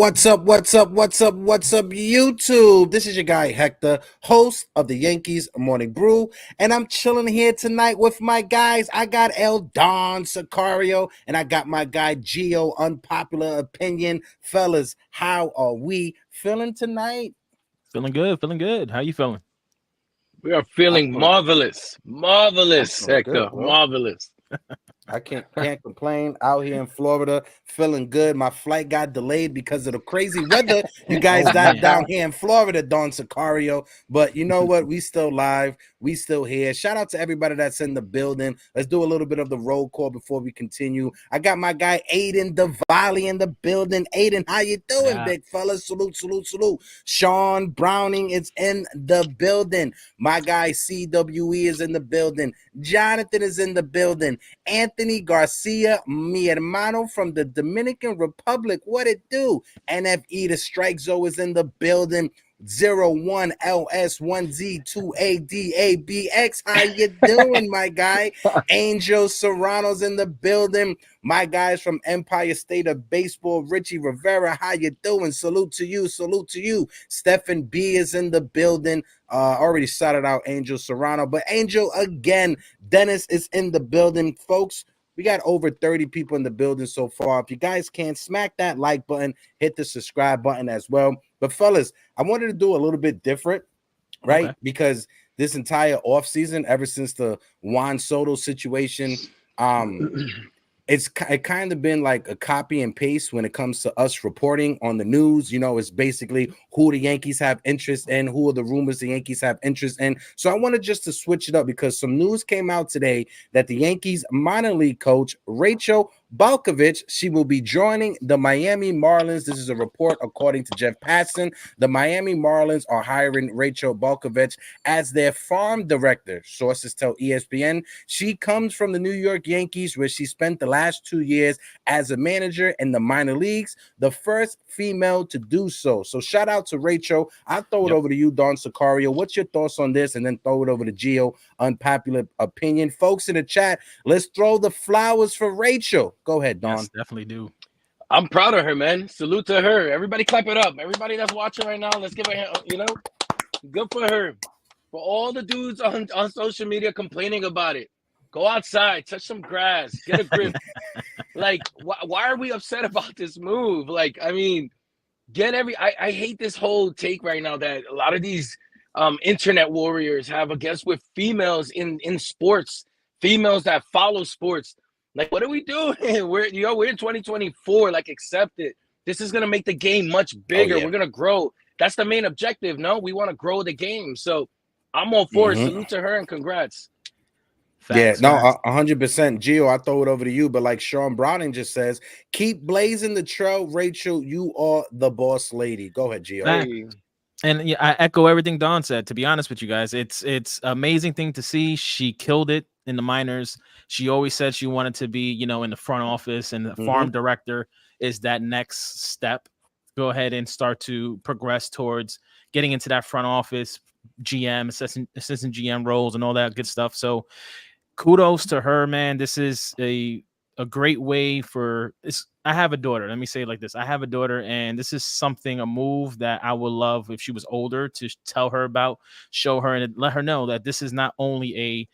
What's up, YouTube? This is your guy, Hector, host of the Yankees Morning Brew, and I'm chilling here tonight with my guys. I got Don Sicario, and I got my guy, Gio, Unpopular Opinion. Fellas, how are we feeling tonight? Feeling good. How you feeling? We are feeling marvelous, Hector, good, marvelous. I can't complain. Out here in Florida, feeling good. My flight got delayed because of the crazy weather you guys got down here in Florida, Don Sicario. But you know what? We still live. We still here. Shout out to everybody that's in the building. Let's do a little bit of the roll call before we continue. I got my guy Aiden Diwali in the building. Aiden, how you doing, big fella? Salute. Sean Browning is in the building. My guy CWE is in the building. Jonathan is in the building. Anthony Garcia, mi hermano from the Dominican Republic. What it do? NFE, the Strike Zone is in the building. 01LS1Z2ADABX. How you doing, my guy? Angel Serrano's in the building. My guys from Empire State of Baseball, Richie Rivera. How you doing? Salute to you. Stephen B is in the building. Already shouted out Angel Serrano, but Angel again. Dennis is in the building, folks. We got over 30 people in the building so far. If you guys can, smack that like button, hit the subscribe button as well. But fellas, I wanted to do a little bit different, right? Okay. Because this entire offseason, ever since the Juan Soto situation, it kind of been like a copy and paste when it comes to us reporting on the news. You know, it's basically who the Yankees have interest in, who are the rumors the Yankees have interest in. So I wanted just to switch it up because some news came out today that the Yankees minor league coach, Rachel Balkovich, she will be joining the Miami Marlins. This is a report according to Jeff Passan. The Miami Marlins are hiring Rachel Balkovich as their farm director. Sources tell ESPN she comes from the New York Yankees, where she spent the last 2 years as a manager in the minor leagues, the first female to do so. So shout out to Rachel. I'll throw it over to you, Don Sicario. What's your thoughts on this? And then throw it over to Gio, Unpopular Opinion. Folks in the chat, let's throw the flowers for Rachel. Go ahead, Don. Yes, definitely do. I'm proud of her, man. Salute to her. Everybody clap it up. Everybody that's watching right now, let's give her, good for her. For all the dudes on social media complaining about it, go outside, touch some grass, get a grip. Like, why are we upset about this move? Like, I mean, I hate this whole take right now that a lot of these internet warriors have against with females in sports, females that follow sports. Like, what are we doing? We're in 2024. Like, accept it. This is gonna make the game much bigger. Oh, yeah. We're gonna grow. That's the main objective. No, we want to grow the game. So I'm all for it. Salute to her and congrats. Facts, yeah, no, 100%. Gio, I throw it over to you. But like Sean Browning just says, keep blazing the trail, Rachel. You are the boss lady. Go ahead, Gio. Hey. And yeah, I echo everything Don said. To be honest with you guys, it's amazing thing to see. She killed it in the minors. She always said she wanted to be, in the front office, and the farm director is that next step. Go ahead and start to progress towards getting into that front office, GM, assistant GM roles and all that good stuff. So kudos to her, man. This is a a great way for this. I have a daughter. Let me say it like this. I have a daughter, and this is something, a move that I would love if she was older to tell her about, show her, and let her know that this is not only a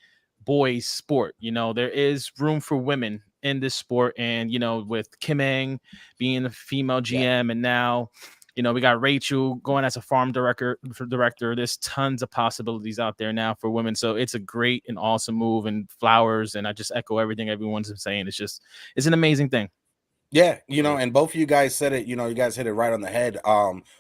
boys sport. There is room for women in this sport. And, with Kim Eng being the female GM, and now, we got Rachel going as a farm director. There's tons of possibilities out there now for women. So it's a great and awesome move, and flowers. And I just echo everything everyone's saying. It's an amazing thing. Yeah, and both of you guys said it, you guys hit it right on the head.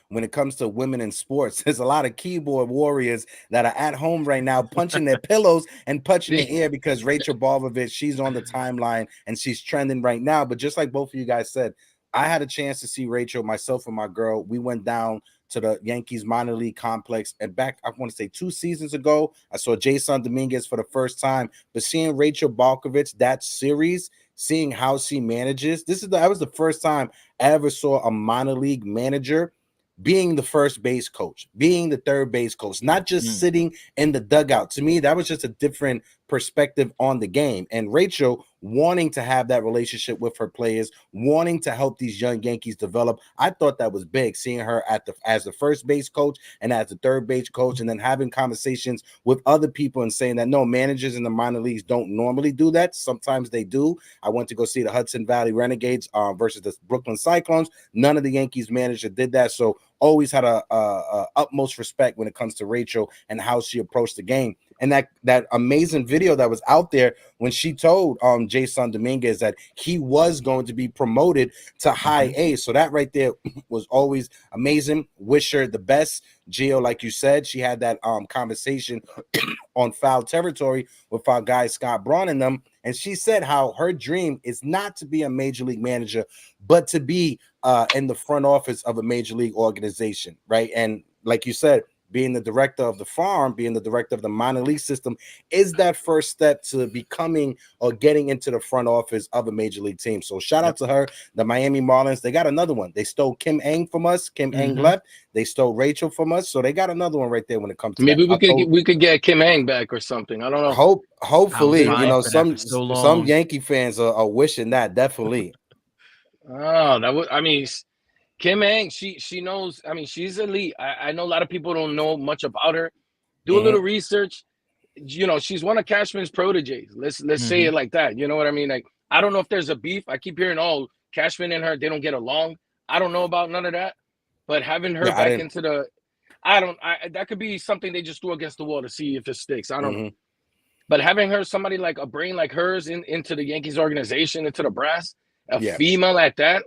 When it comes to women in sports, there's a lot of keyboard warriors that are at home right now punching their pillows and punching the air because Rachel Balkovich, she's on the timeline and she's trending right now. But just like both of you guys said, I had a chance to see Rachel, myself and my girl. We went down to the Yankees minor league complex, and back, I want to say 2 seasons ago, I saw Jason Dominguez for the first time. But seeing Rachel Balkovich, that series, seeing how she manages, that was the first time I ever saw a minor league manager being the first base coach, being the third base coach, not just sitting in the dugout. To me, that was just a different perspective on the game. And Rachel wanting to have that relationship with her players, wanting to help these young Yankees develop. I thought that was big, seeing her as the first base coach and as the third base coach, and then having conversations with other people and saying that no, managers in the minor leagues don't normally do that. Sometimes they do. I went to go see the Hudson Valley Renegades versus the Brooklyn Cyclones. None of the Yankees managers did that. So always had a utmost respect when it comes to Rachel and how she approached the game. And that amazing video that was out there when she told Jason Dominguez that he was going to be promoted to high A. So that right there was always amazing. Wish her the best. Gio, like you said, she had that conversation on Foul Territory with our guy Scott Braun and them. And she said how her dream is not to be a major league manager, but to be in the front office of a major league organization, right? And like you said, being the director of the farm, being the director of the minor league system is that first step to becoming or getting into the front office of a major league team. So shout out to her. The Miami Marlins, they got another one. They stole Kim Eng from us. Kim Eng left. They stole Rachel from us. So they got another one right there when it comes to maybe we could get Kim Eng back or something. I don't know. Hopefully, some Yankee fans are wishing that, definitely. Oh, that would, I mean, Kim Eng, she knows. I mean, she's elite. I know a lot of people don't know much about her. Do a little research. She's one of Cashman's proteges. Let's say it like that. You know what I mean? Like, I don't know if there's a beef. I keep hearing, oh, Cashman and her, they don't get along. I don't know about none of that. But having her back into the, that could be something they just threw against the wall to see if it sticks. I don't know. But having her, somebody like a brain like hers into the Yankees organization, into the brass, female at that,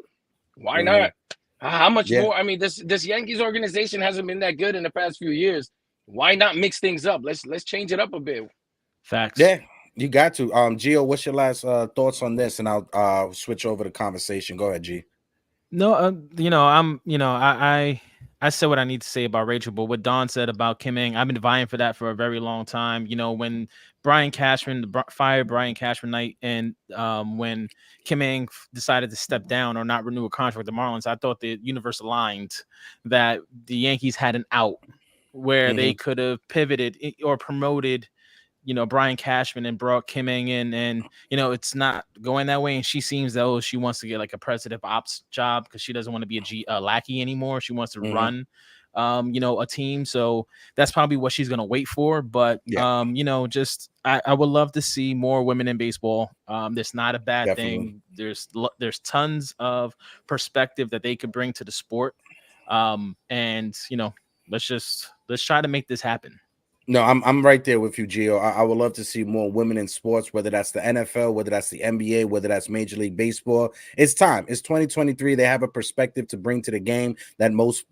why not? How much more? I mean, this Yankees organization hasn't been that good in the past few years. Why not mix things up? Let's change it up a bit. Facts. Yeah, you got to. Gio, what's your last thoughts on this? And I'll switch over the conversation. Go ahead, G. No, I said what I need to say about Rachel, but what Don said about Kim Eng, I've been vying for that for a very long time. When Brian Cashman fired Brian Cashman night, and when Kim Eng decided to step down or not renew a contract with the Marlins, I thought the universe aligned that the Yankees had an out where they could have pivoted or promoted Brian Cashman and brought Kim Eng in, and it's not going that way. And she seems though she wants to get like a president ops job because she doesn't want to be a lackey anymore. She wants to run, a team. So that's probably what she's gonna wait for. But just I would love to see more women in baseball. That's not a bad thing. There's tons of perspective that they could bring to the sport. And let's try to make this happen. No, I'm right there with you, Gio. I would love to see more women in sports, whether that's the NFL, whether that's the NBA, whether that's Major League Baseball. It's time. It's 2023. They have a perspective to bring to the game that most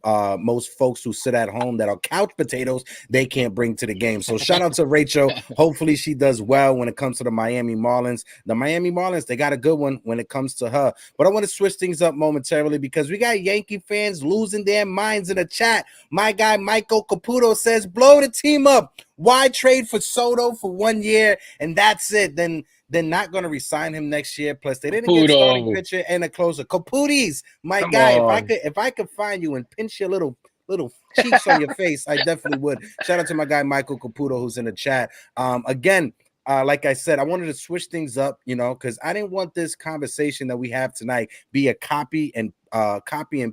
folks who sit at home that are couch potatoes, they can't bring to the game. So shout out to Rachel. Hopefully she does well when it comes to the Miami Marlins. The Miami Marlins, they got a good one when it comes to her. But I want to switch things up momentarily because we got Yankee fans losing their minds in the chat. My guy Michael Caputo says, blow the team up. Why trade for Soto for 1 year and that's it? Then they're not going to resign him next year. Plus, they didn't get starting pitcher and a closer. Caputis, my guy. If I could find you and pinch your little cheeks on your face, I definitely would. Shout out to my guy Michael Caputo who's in the chat. Again, like I said, I wanted to switch things up, because I didn't want this conversation that we have tonight be a copy and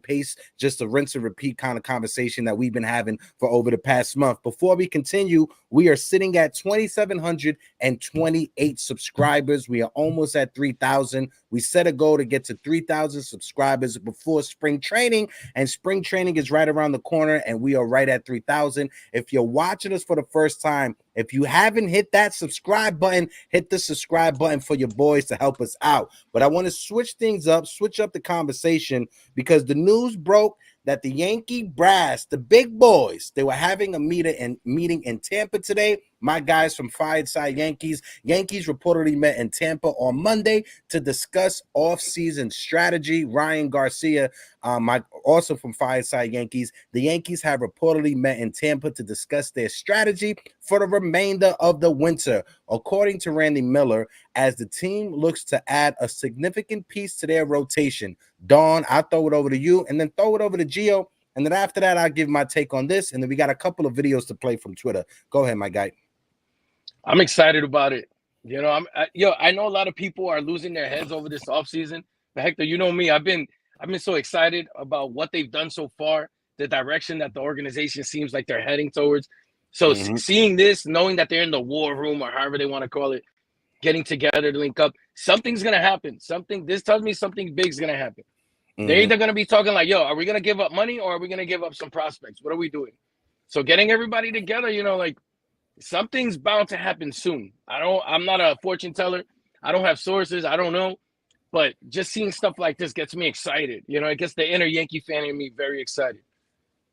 paste, just a rinse and repeat kind of conversation that we've been having for over the past month. Before we continue, we are sitting at 2,728 subscribers. We are almost at 3,000. We set a goal to get to 3,000 subscribers before spring training, and spring training is right around the corner, and we are right at 3,000. If you're watching us for the first time, if you haven't hit that subscribe button, hit the subscribe button for your boys to help us out. But I want to switch things up, switch up the conversation, because the news broke that the Yankee brass, the big boys, they were having a meeting in Tampa today. My guys from Fireside Yankees reportedly met in Tampa on Monday to discuss off-season strategy. Ryan Garcia, also from Fireside Yankees, the Yankees have reportedly met in Tampa to discuss their strategy for the remainder of the winter, according to Randy Miller, as the team looks to add a significant piece to their rotation. Dawn, I'll throw it over to you, and then throw it over to Gio, and then after that, I'll give my take on this, and then we got a couple of videos to play from Twitter. Go ahead, my guy. I'm excited about it. I know a lot of people are losing their heads over this offseason, but Hector, you know me, I've been so excited about what they've done so far, the direction that the organization seems like they're heading towards. So seeing this, knowing that they're in the war room or however they want to call it, getting together to link up, something's gonna happen. This tells me something big's gonna happen. They're either gonna be talking like, yo, are we gonna give up money or are we gonna give up some prospects? What are we doing? So getting everybody together, like, something's bound to happen soon. I'm not a fortune teller. I don't have sources. I don't know. But just seeing stuff like this gets me excited. It gets the inner Yankee fan in me very excited.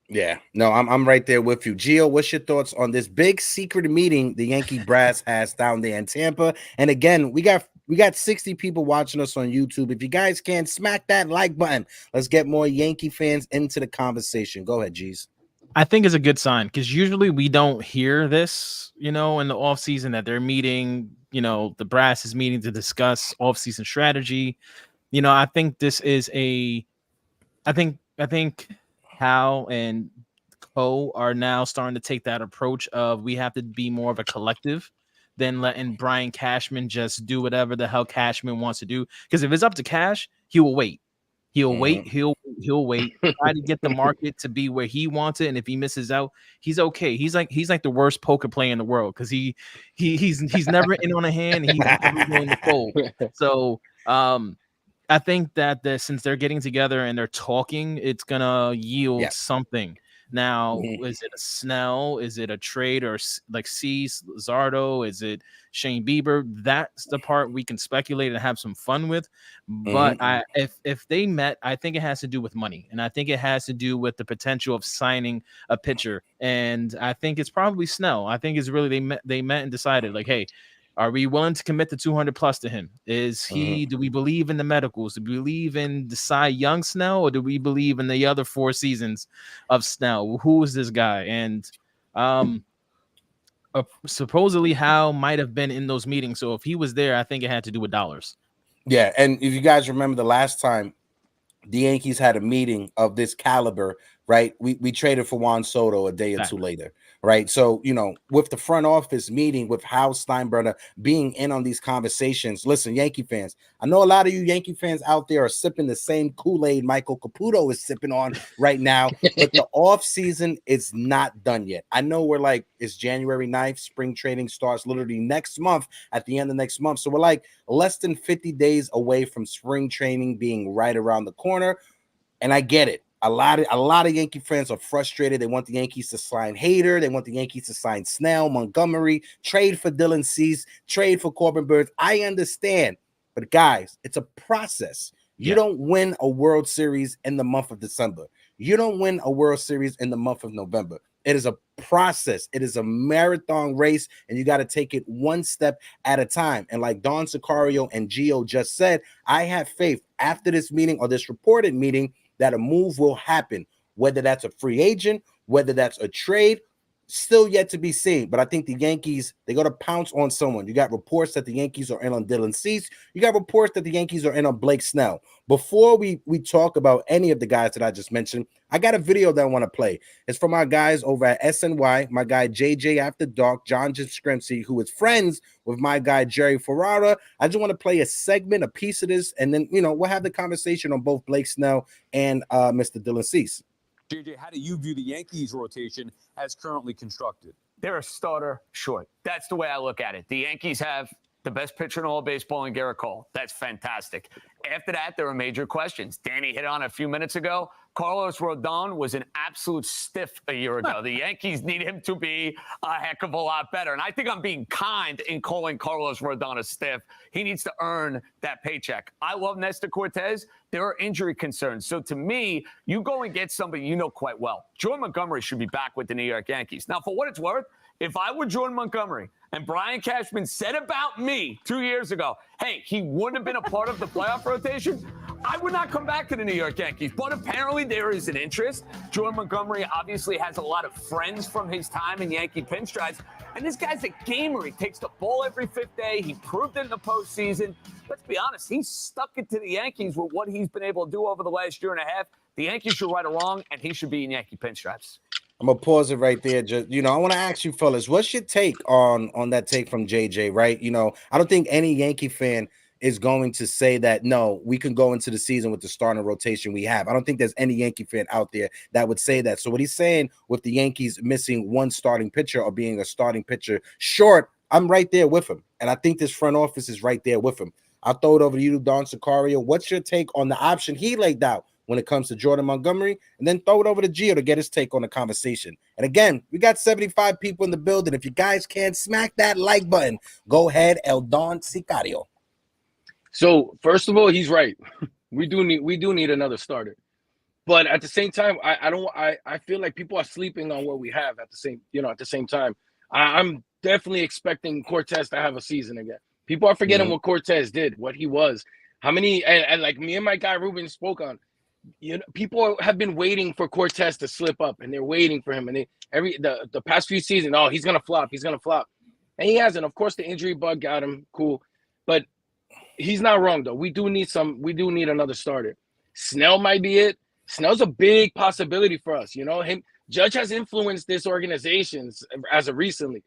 Yeah, no, I'm right there with you. Gio, what's your thoughts on this big secret meeting the Yankee brass has down there in Tampa? And again, we got 60 people watching us on YouTube. If you guys can, smack that like button. Let's get more Yankee fans into the conversation. Go ahead, G's. I think it's a good sign, because usually we don't hear this, in the offseason, that they're meeting, the brass is meeting to discuss offseason strategy. I think this is I think Hal and Co are now starting to take that approach of, we have to be more of a collective than letting Brian Cashman just do whatever the hell Cashman wants to do. Because if it's up to Cash, he will wait. He'll wait. He'll wait. Try to get the market to be where he wants it, and if he misses out, he's okay. He's like the worst poker player in the world, because he's never in on a hand. He's never willing to fold. So I think that since they're getting together and they're talking, it's gonna yield something. Now, is it a Snell? Is it a trade, or like Zardo? Is it Shane Bieber? That's the part we can speculate and have some fun with. But if they met, I think it has to do with money, and I think it has to do with the potential of signing a pitcher. And I think it's probably Snell. I think it's really they met and decided, like, hey, are we willing to commit the 200 plus to him? Is he? Do we believe in the medicals? Do we believe in the Cy Young Snell, or do we believe in the other 4 seasons of Snell? Who is this guy? And supposedly Hal might have been in those meetings. So if he was there, I think it had to do with dollars. Yeah, and if you guys remember the last time the Yankees had a meeting of this caliber, right? We traded for Juan Soto a day or two later, right? So, with the front office meeting, with Hal Steinbrenner being in on these conversations, listen, Yankee fans, I know a lot of you Yankee fans out there are sipping the same Kool-Aid Michael Caputo is sipping on right now, but the off season is not done yet. I know we're like, it's January 9th, spring training starts literally next month, at the end of next month. So we're like less than 50 days away from spring training being right around the corner. And I get it. A lot of Yankee fans are frustrated. They want the Yankees to sign Hector. They want the Yankees to sign Snell, Montgomery, trade for Dylan Cease, trade for Corbin Burns. I understand. But guys, it's a process. You don't win a World Series in the month of December. You don't win a World Series in the month of November. It is a process. It is a marathon race, and you got to take it one step at a time. And like Don Sicario and Gio just said, I have faith after this meeting, or this reported meeting, that a move will happen, whether that's a free agent, whether that's a trade. Still yet to be seen, but I think the Yankees, they got to pounce on someone. You got reports that the Yankees are in on Dylan Cease. You got reports that the Yankees are in on Blake Snell. Before we talk about any of the guys that I just mentioned, I got a video that I want to play. It's from our guys over at SNY, my guy JJ After Dark, John Scrimsey, who is friends with my guy Jerry Ferrara. I just want to play a segment, a piece of this, and then, we'll have the conversation on both Blake Snell and Mr. Dylan Cease. JJ, how do you view the Yankees rotation as currently constructed? They're a starter short. That's the way I look at it. The Yankees have the best pitcher in all of baseball in Garrett Cole. That's fantastic. After that, there are major questions. Danny hit on a few minutes ago. Carlos Rodon was an absolute stiff a year ago. The Yankees need him to be a heck of a lot better. And I think I'm being kind in calling Carlos Rodon a stiff. He needs to earn that paycheck. I love Nestor Cortez. There are injury concerns. So to me, you go and get somebody you know quite well. Jordan Montgomery should be back with the New York Yankees. Now, for what it's worth, if I were Jordan Montgomery and Brian Cashman said about me 2 years ago, hey, he wouldn't have been a part of the playoff rotation, I would not come back to the New York Yankees. But apparently there is an interest. Jordan Montgomery obviously has a lot of friends from his time in Yankee pinstripes. And this guy's a gamer. He takes the ball every fifth day. He proved it in the postseason. Let's be honest, he's stuck it to the Yankees with what he's been able to do over the last year and a half. The Yankees should right or wrong, and he should be in Yankee pinstripes. I'm gonna pause it right there. Just, I want to ask you fellas, what's your take on that take from JJ, right? I don't think any Yankee fan is going to say that, no, we can go into the season with the starting rotation we have. I don't think there's any Yankee fan out there that would say that. So what he's saying with the Yankees missing one starting pitcher or being a starting pitcher short, I'm right there with him. And I think this front office is right there with him. I'll throw it over to you, Don Sicario. What's your take on the option he laid out when it comes to Jordan Montgomery? And then throw it over to Gio to get his take on the conversation. And again, we got 75 people in the building. If you guys can't smack that like button, go ahead, El Don Sicario. So first of all, he's right. We do need another starter. But at the same time, I feel like people are sleeping on what we have at the same time. I'm definitely expecting Cortez to have a season again. People are forgetting what Cortez did, what he was. How many and like me and my guy Ruben spoke on, people have been waiting for Cortez to slip up, and they're waiting for him. And the past few seasons, he's gonna flop, and he hasn't. Of course, the injury bug got him. Cool, but he's not wrong though. We do need another starter. Snell might be it. Snell's a big possibility for us. Judge has influenced this organization as of recently.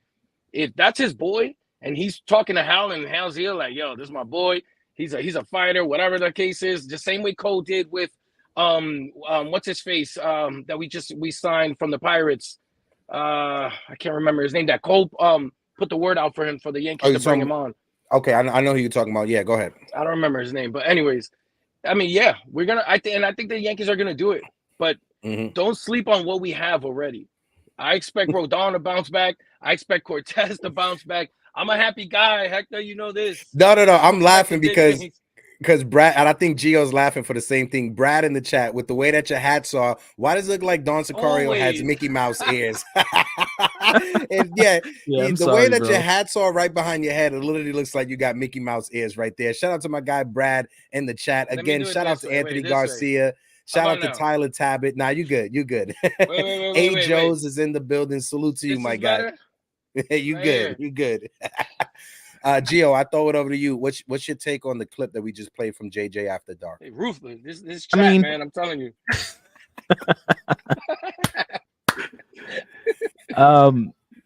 If that's his boy, and he's talking to Hal, and Hal's here like, yo, this is my boy. He's a fighter, whatever the case is. The same way Cole did with what's his face that we signed from the Pirates. I can't remember his name. That Cole put the word out for him for the Yankees to bring him on. Okay, I know who you're talking about. Yeah, go ahead. I don't remember his name, but anyways, I mean, yeah, we're gonna. I think the Yankees are gonna do it, but don't sleep on what we have already. I expect Rodon to bounce back. I expect Cortez to bounce back. I'm a happy guy, Hector. You know this. No. I'm laughing because Brad, and I think Gio's laughing for the same thing. Brad in the chat, with the way that your hats are, why does it look like Don Sicario has Mickey Mouse ears? And the way that your hats are right behind your head, it literally looks like you got Mickey Mouse ears right there. Shout out to my guy Brad in the chat. Again, shout out to Anthony Garcia. Shout out to Tyler Tabbitt. Nah, you good. Wait, A. Joes is in the building. Salute to you, my guy. You good. Gio, I throw it over to you. What's your take on the clip that we just played from JJ After Dark? Hey, ruthless. This chat, man. I'm telling you.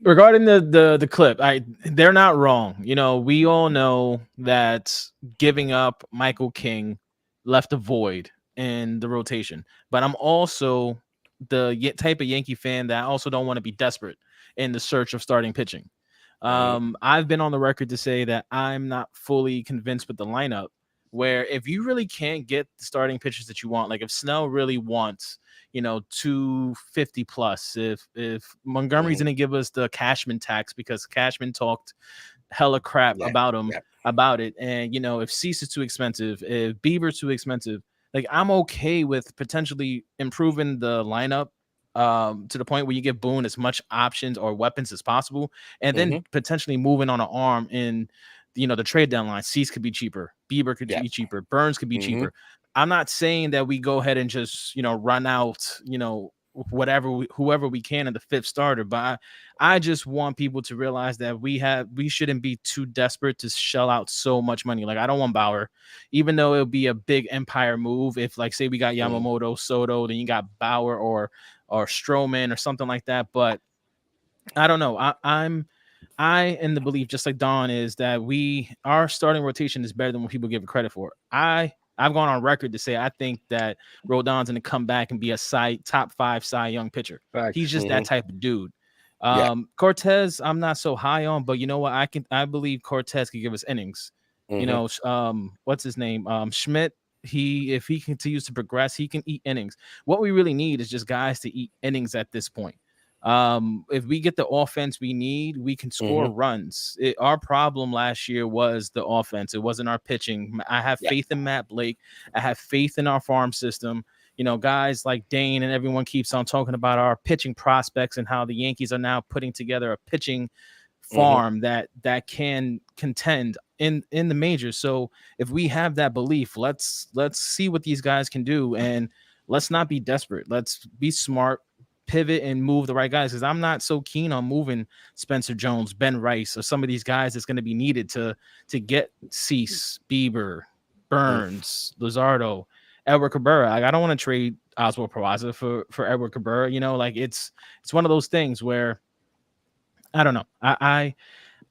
Regarding the clip, they're not wrong. We all know that giving up Michael King left a void in the rotation, but I'm also the type of Yankee fan that I also don't want to be desperate in the search of starting pitching. I've been on the record to say that I'm not fully convinced with the lineup, where if you really can't get the starting pitchers that you want, like if Snell really wants, 250 plus, if Montgomery's going to give us the Cashman tax because Cashman talked hella crap about it. And, if Cease is too expensive, if Bieber's too expensive, like I'm okay with potentially improving the lineup to the point where you give Boone as much options or weapons as possible, and then potentially moving on an arm in, the trade deadline. Cease could be cheaper, Bieber could be cheaper, Burns could be cheaper. I'm not saying that we go ahead and just, run out, whoever we can at the fifth starter. But I just want people to realize that we shouldn't be too desperate to shell out so much money. Like, I don't want Bauer, even though it'll be a big empire move. If, like, say we got Yamamoto, Soto, then you got Bauer or Stroman or something like that. But I don't know. I in the belief, just like Don, is that our starting rotation is better than what people give it credit for. I've gone on record to say I think that Rodon's going to come back and be a top 5 Cy Young pitcher. Facts. He's just that type of dude. Cortez, I'm not so high on, but you know what? I believe Cortez could give us innings. You know, what's his name? Schmidt. If he continues to progress, he can eat innings. What we really need is just guys to eat innings at this point. If we get the offense we need, we can score runs. Our problem last year was the offense. It wasn't our pitching. I have faith in Matt Blake. I have faith in our farm system. You know, guys like Dane and everyone keeps on talking about our pitching prospects and how the Yankees are now putting together a pitching farm that can contend in the majors. So if we have that belief, let's see what these guys can do, and let's not be desperate. Let's be smart, pivot, and move the right guys, because I'm not so keen on moving Spencer Jones, Ben Rice, or some of these guys that's going to be needed to get Cease, Bieber, Burns, Luzardo, Edward Cabrera. Like, I don't want to trade Oswald Peraza for Edward Cabrera. You know, like, it's one of those things where I don't know. I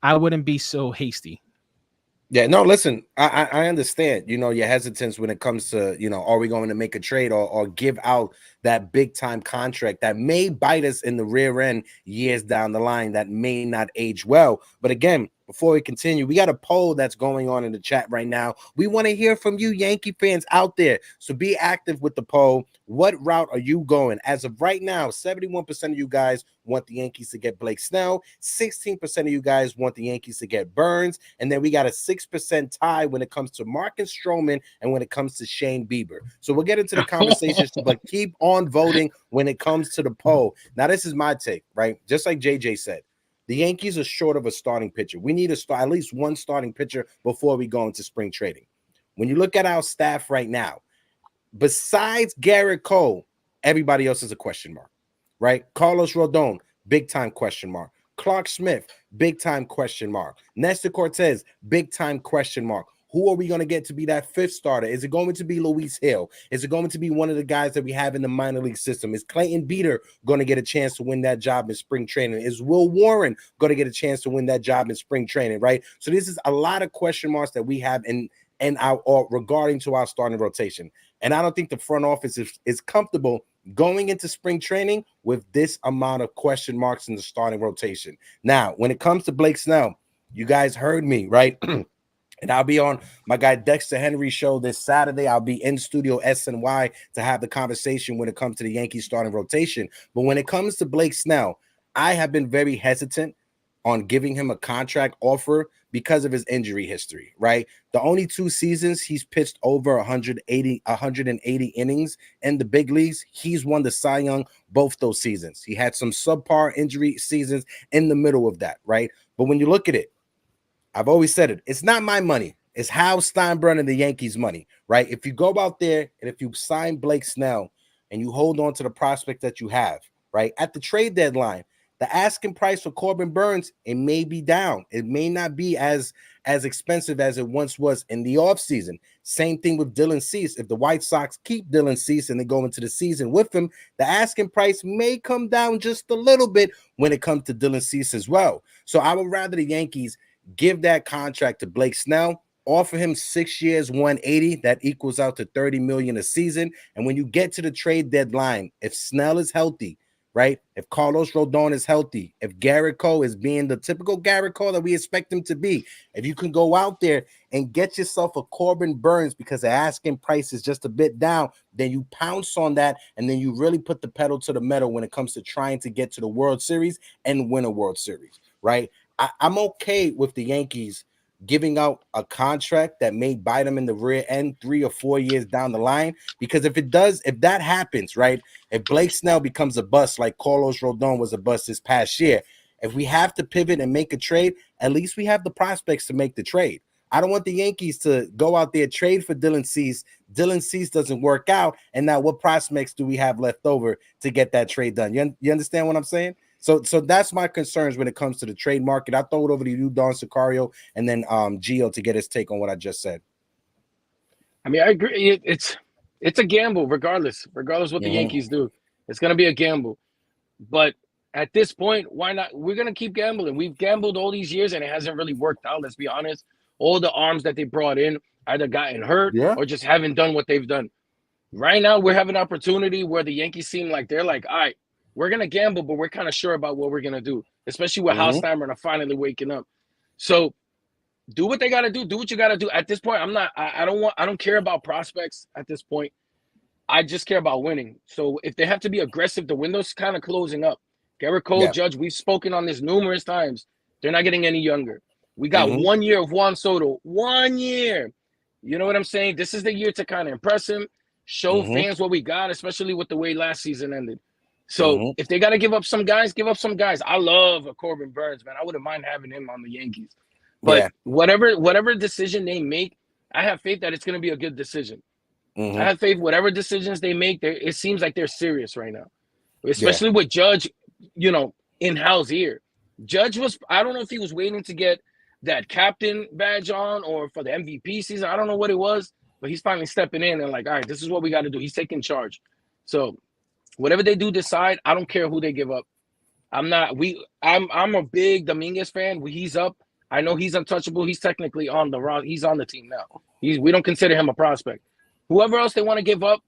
wouldn't be so hasty. Yeah, no, listen, I understand, you know, your hesitance when it comes to, you know, are we going to make a trade or give out that big time contract that may bite us in the rear end years down the line, that may not age well. But again, before we continue, we got a poll that's going on in the chat right now. We want to hear from you Yankee fans out there. So be active with the poll. What route are you going? As of right now, 71% of you guys want the Yankees to get Blake Snell. 16% of you guys want the Yankees to get Burns. And then we got a 6% tie when it comes to Marcus Stroman and when it comes to Shane Bieber. So we'll get into the conversations, but keep on voting when it comes to the poll. Now, this is my take, right? Just like JJ said, the Yankees are short of a starting pitcher. We need at least one starting pitcher before we go into spring trading. When you look at our staff right now, besides Garrett Cole, everybody else is a question mark, right? Carlos Rodon, big time question mark. Clark Smith, big time question mark. Nestor Cortez, big time question mark. Who are we going to get to be that fifth starter? Is it going to be Luis Hill? Is it going to be one of the guys that we have in the minor league system? Is Clayton Beater going to get a chance to win that job in spring training? Is Will Warren going to get a chance to win that job in spring training, right? So this is a lot of question marks that we have in our regarding to our starting rotation. And I don't think the front office is comfortable going into spring training with this amount of question marks in the starting rotation. Now, when it comes to Blake Snell, you guys heard me, right? And I'll be on my guy Dexter Henry's show this Saturday. I'll be in studio SNY to have the conversation when it comes to the Yankees starting rotation. But when it comes to Blake Snell, I have been very hesitant on giving him a contract offer because of his injury history, right? The only 2 seasons he's pitched over 180 innings in the big leagues. He's won the Cy Young both those seasons. He had some subpar injury seasons in the middle of that, right? But when you look at it, I've always said it. It's not my money. It's Hal Steinbrenner and the Yankees' money, right? If you go out there and if you sign Blake Snell and you hold on to the prospect that you have, right, at the trade deadline, the asking price for Corbin Burns, it may be down. It may not be as expensive as it once was in the offseason. Same thing with Dylan Cease. If the White Sox keep Dylan Cease and they go into the season with him, the asking price may come down just a little bit when it comes to Dylan Cease as well. So I would rather the Yankees give that contract to Blake Snell, offer him 6 years, 180. That equals out to $30 million a season. And when you get to the trade deadline, if Snell is healthy, right? If Carlos Rodon is healthy, if Garrett Cole is being the typical Garrett Cole that we expect him to be, if you can go out there and get yourself a Corbin Burns because the asking price is just a bit down, then you pounce on that and then you really put the pedal to the metal when it comes to trying to get to the World Series and win a World Series, right? I'm okay with the Yankees giving out a contract that may bite them in the rear end 3 or 4 years down the line, because if that happens, right, if Blake Snell becomes a bust like Carlos Rodon was a bust this past year, if we have to pivot and make a trade, at least we have the prospects to make the trade. I don't want the Yankees to go out there, trade for Dylan Cease. Dylan Cease doesn't work out, and now what prospects do we have left over to get that trade done? You understand what I'm saying? So that's my concerns when it comes to the trade market. I'll throw it over to you, Don Sicario, and then Gio to get his take on what I just said. I mean, I agree. It's a gamble, regardless what the Yankees do. It's going to be a gamble. But at this point, why not? We're going to keep gambling. We've gambled all these years, and it hasn't really worked out. Let's be honest. All the arms that they brought in either gotten hurt or just haven't done what they've done. Right now, we have an opportunity where the Yankees seem like they're like, all right, we're going to gamble, but we're kind of sure about what we're going to do, especially with Hostheimer finally waking up. So do what they got to do. Do what you got to do. At this point, I don't care about prospects at this point. I just care about winning. So if they have to be aggressive, the window's kind of closing up. Garrett Cole, Judge, we've spoken on this numerous times. They're not getting any younger. We got 1 year of Juan Soto. 1 year. You know what I'm saying? This is the year to kind of impress him, show fans what we got, especially with the way last season ended. So if they got to give up some guys, give up some guys. I love a Corbin Burns, man. I wouldn't mind having him on the Yankees. But whatever decision they make, I have faith that it's going to be a good decision. I have faith whatever decisions they make, it seems like they're serious right now, especially with Judge, in-house here. Judge was, I don't know if he was waiting to get that captain badge on or for the MVP season. I don't know what it was, but he's finally stepping in and like, all right, this is what we got to do. He's taking charge. So whatever they do decide, I don't care who they give up. I'm a big Dominguez fan. He's up. I know he's untouchable. He's technically on the roster. He's on the team now. We don't consider him a prospect. Whoever else they want to give up,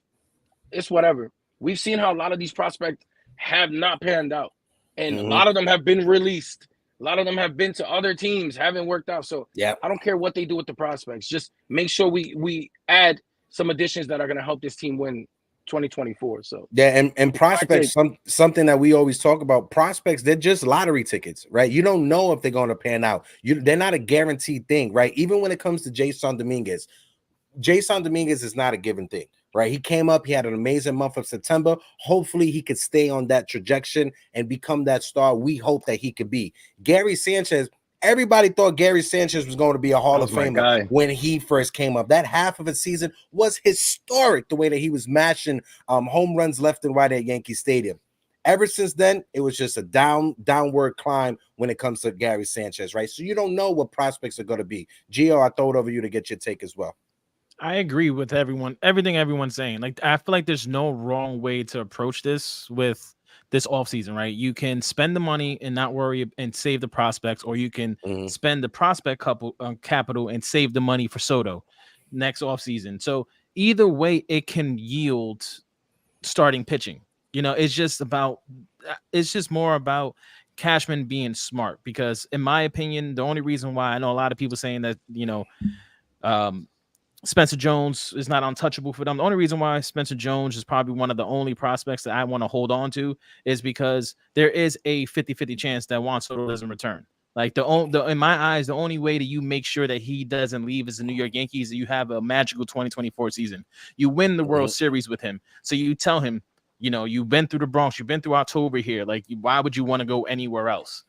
it's whatever. We've seen how a lot of these prospects have not panned out. And a lot of them have been released. A lot of them have been to other teams, haven't worked out. So I don't care what they do with the prospects. Just make sure we add some additions that are going to help this team win 2024. So and prospects, something that we always talk about. Prospects, they're just lottery tickets, right? You don't know if they're going to pan out. They're not a guaranteed thing, right? Even when it comes to Jason Dominguez is not a given thing, right? He came up, he had an amazing month of September. Hopefully he could stay on that trajectory and become that star we hope that he could be. Gary Sanchez, everybody thought Gary Sanchez was going to be a Hall of Famer when he first came up. That half of a season was historic, the way that he was mashing home runs left and right at Yankee Stadium. Ever since then, it was just a downward climb when it comes to Gary Sanchez, right? So you don't know what prospects are going to be. Gio, I throw it over you to get your take as well. I agree with everything everyone's saying. Like, I feel like there's no wrong way to approach this with this offseason, right? You can spend the money and not worry and save the prospects, or you can spend the prospect capital and save the money for Soto next offseason. So either way, it can yield starting pitching. It's just more about Cashman being smart, because in my opinion, the only reason why I know a lot of people saying that, Spencer Jones is not untouchable for them. The only reason why Spencer Jones is probably one of the only prospects that I want to hold on to is because there is a 50-50 chance that Juan Soto doesn't return. Like, in my eyes, the only way that you make sure that he doesn't leave as the New York Yankees, that you have a magical 2024 season. You win the World Series with him. So you tell him, you've been through the Bronx, you've been through October here. Like, why would you want to go anywhere else?